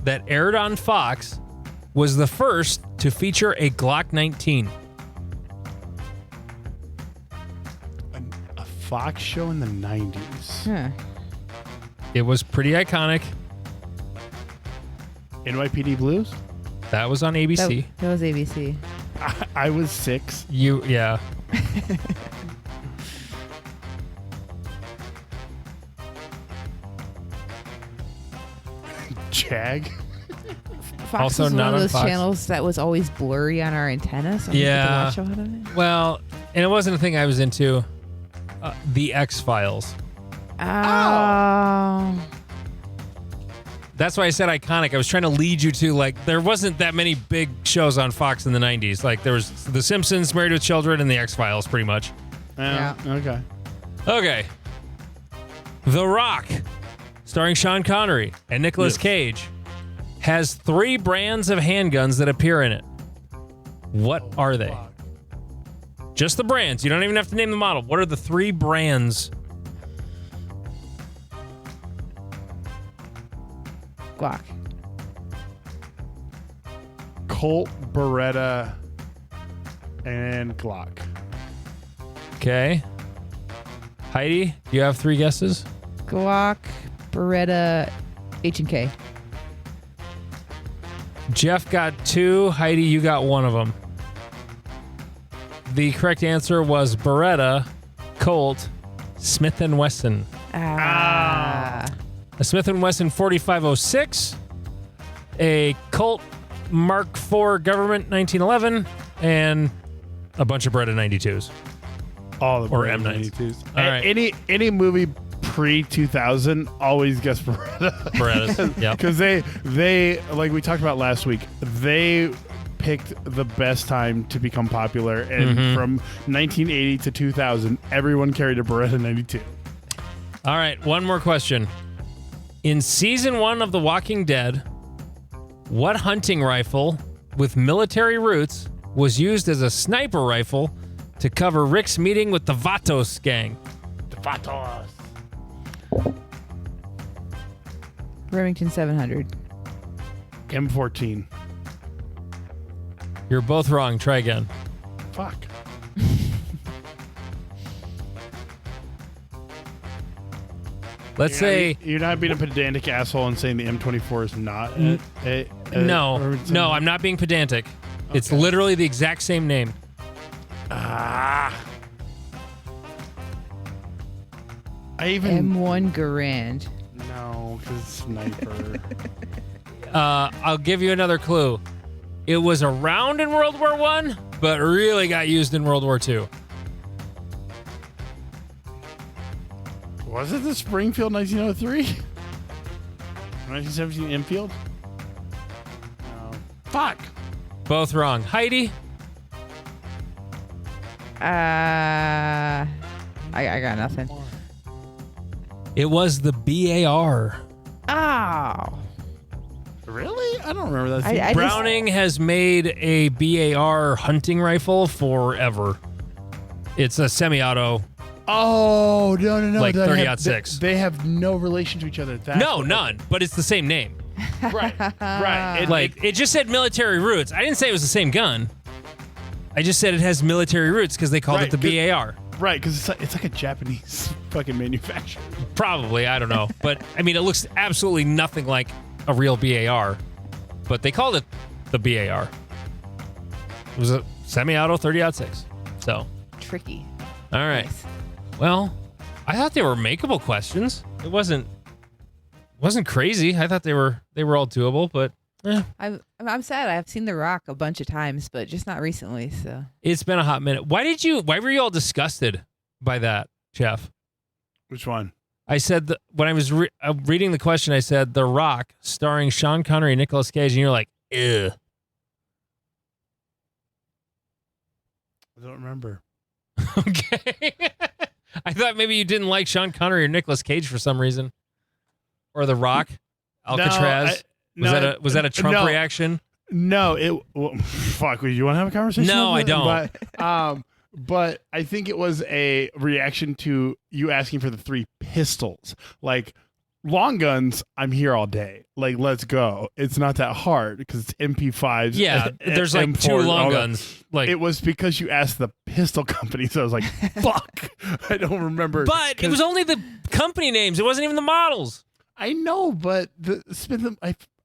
that aired on Fox was the first to feature a Glock 19? A Fox show in the 90s. Huh. It was pretty iconic. NYPD Blues? That was on ABC. That was ABC. I was 6. Yeah. Jag? Fox Also was not one on of those Fox. channels that was always blurry on our antenna, so I Yeah. didn't get to watch a lot of it. Well, and it wasn't a thing I was into. The X-Files. Oh. That's why I said iconic. I was trying to lead you to, like, there wasn't that many big shows on Fox in the 90s. Like, there was The Simpsons, Married with Children, and The X-Files, pretty much. Yeah. Okay. Okay. The Rock, starring Sean Connery and Nicolas Yes. Cage, has 3 brands of handguns that appear in it. What are they? Just the brands. You don't even have to name the model. What are the 3 brands? Glock. Colt, Beretta, and Glock. Okay. Heidi, do you have 3 guesses? Glock, Beretta, H&K. Jeff got 2. Heidi, you got 1 of them. The correct answer was Beretta, Colt, Smith & Wesson. Ah. A Smith & Wesson 4506, a Colt Mark IV Government 1911, and a bunch of Beretta 92s. All the Or Beretta M9s. 92s. All right. Any movie pre-2000 always guess Beretta. Berettas, yep. Because they like we talked about last week, they picked the best time to become popular, and from 1980 to 2000, everyone carried a Beretta 92. All right, one more question. In season 1 of The Walking Dead, what hunting rifle with military roots was used as a sniper rifle to cover Rick's meeting with the Vatos gang? The Vatos. Remington 700. M14. You're both wrong. Try again. Fuck. Let's say You're not being a pedantic asshole and saying the M24 is not no. I'm not being pedantic. It's literally the exact same name. I even M1 Garand. no, because it's sniper. I'll give you another clue. It was around in World War I, but really got used in World War II. Was it the Springfield 1903? 1917 Enfield? No. Fuck. Both wrong. Heidi? I got nothing. It was the BAR. Oh. Really? I don't remember that. I just- Browning has made a BAR hunting rifle forever. It's a semi-auto. Oh, no. Like They 30-06. They have no relation to each other. That's No, none. But it's the same name. Right. Right. It just said military roots. I didn't say it was the same gun. I just said it has military roots because they called it the BAR. Right, because it's like a Japanese fucking manufacturer. Probably, I don't know. But, I mean, it looks absolutely nothing like a real BAR. But they called it the BAR. It was a semi-auto 30-06. So. Tricky. All right. Nice. Well, I thought they were makeable questions. It wasn't crazy. I thought they were all doable, but I'm sad. I've seen The Rock a bunch of times, but just not recently. So it's been a hot minute. Why were you all disgusted by that, Jeff? Which one? I said when I was reading the question, I said The Rock starring Sean Connery and Nicolas Cage, and you're like, ew. I don't remember. Okay. I thought maybe you didn't like Sean Connery or Nicolas Cage for some reason. Or The Rock, Alcatraz. Was that a Trump reaction? No, fuck. You want to have a conversation? No, I don't. But I think it was a reaction to you asking for the 3 pistols. Like, long guns, I'm here all day. Like, let's go. It's not that hard because it's MP5s. Yeah, there's like M4, 2 long guns. Like, it was because you asked the pistol company, so I was like, fuck. I don't remember. But it was only the company names. It wasn't even the models. I know, but the Smith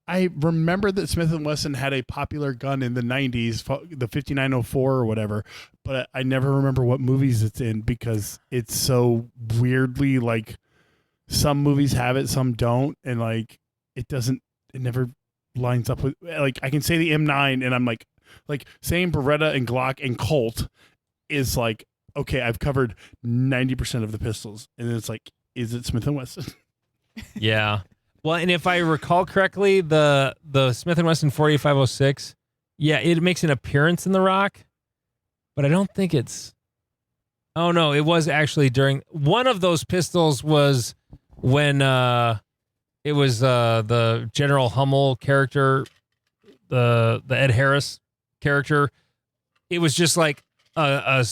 I remember that Smith & Wesson had a popular gun in the 90s, the 5904 or whatever, but I never remember what movies it's in because it's so weirdly like some movies have it, some don't, and like it never lines up with, like, I can say the M9 and I'm like saying Beretta and Glock and Colt is like, okay, I've covered 90% of the pistols, and then it's like, is it Smith & Wesson? Yeah. Well, and if I recall correctly, the Smith & Wesson 4506, yeah, it makes an appearance in The Rock, but I don't think it's... Oh, no, it was actually during... One of those pistols was when it was the General Hummel character, the Ed Harris character. It was just like a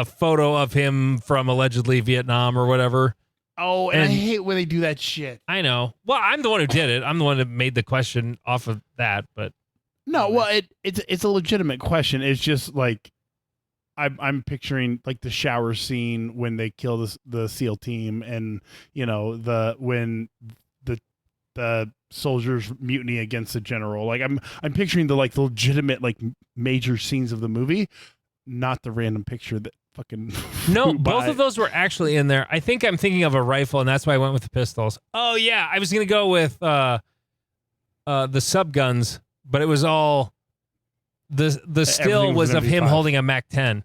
photo of him from allegedly Vietnam or whatever. Oh, and I hate when they do that shit. I know. Well, I'm the one who did it. I'm the one that made the question off of that. But no, well, it's a legitimate question. It's just like I'm picturing like the shower scene when they kill the SEAL team, and when the soldiers mutiny against the general. Like I'm picturing the legitimate like major scenes of the movie, not the random picture that fucking no, both of those were actually in there. I think I'm thinking of a rifle, and that's why I went with the pistols. Oh yeah, I was gonna go with the sub guns, but it was all the still was of him holding a MAC-10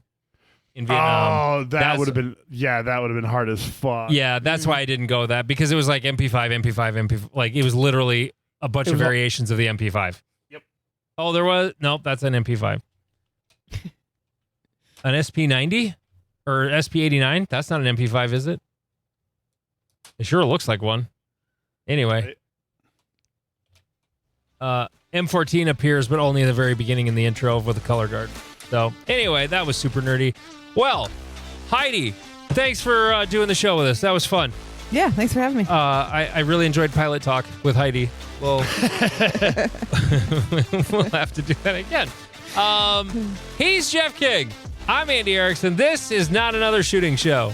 in Vietnam. Oh, that would have been hard as fuck. Yeah, that's why I didn't go with that, because it was like MP5, like it was literally a bunch of variations of the MP5. Yep. Oh, there was nope, that's an MP5. An SP90 or SP89? That's not an MP5, is it? It sure looks like one. Anyway. M14 appears, but only in the very beginning in the intro with a color guard. So, anyway, that was super nerdy. Well, Heidi, thanks for doing the show with us. That was fun. Yeah, thanks for having me. I really enjoyed Pilot Talk with Heidi. We'll have to do that again. He's Jeff King. I'm Andy Erickson. This is Not Another Shooting Show.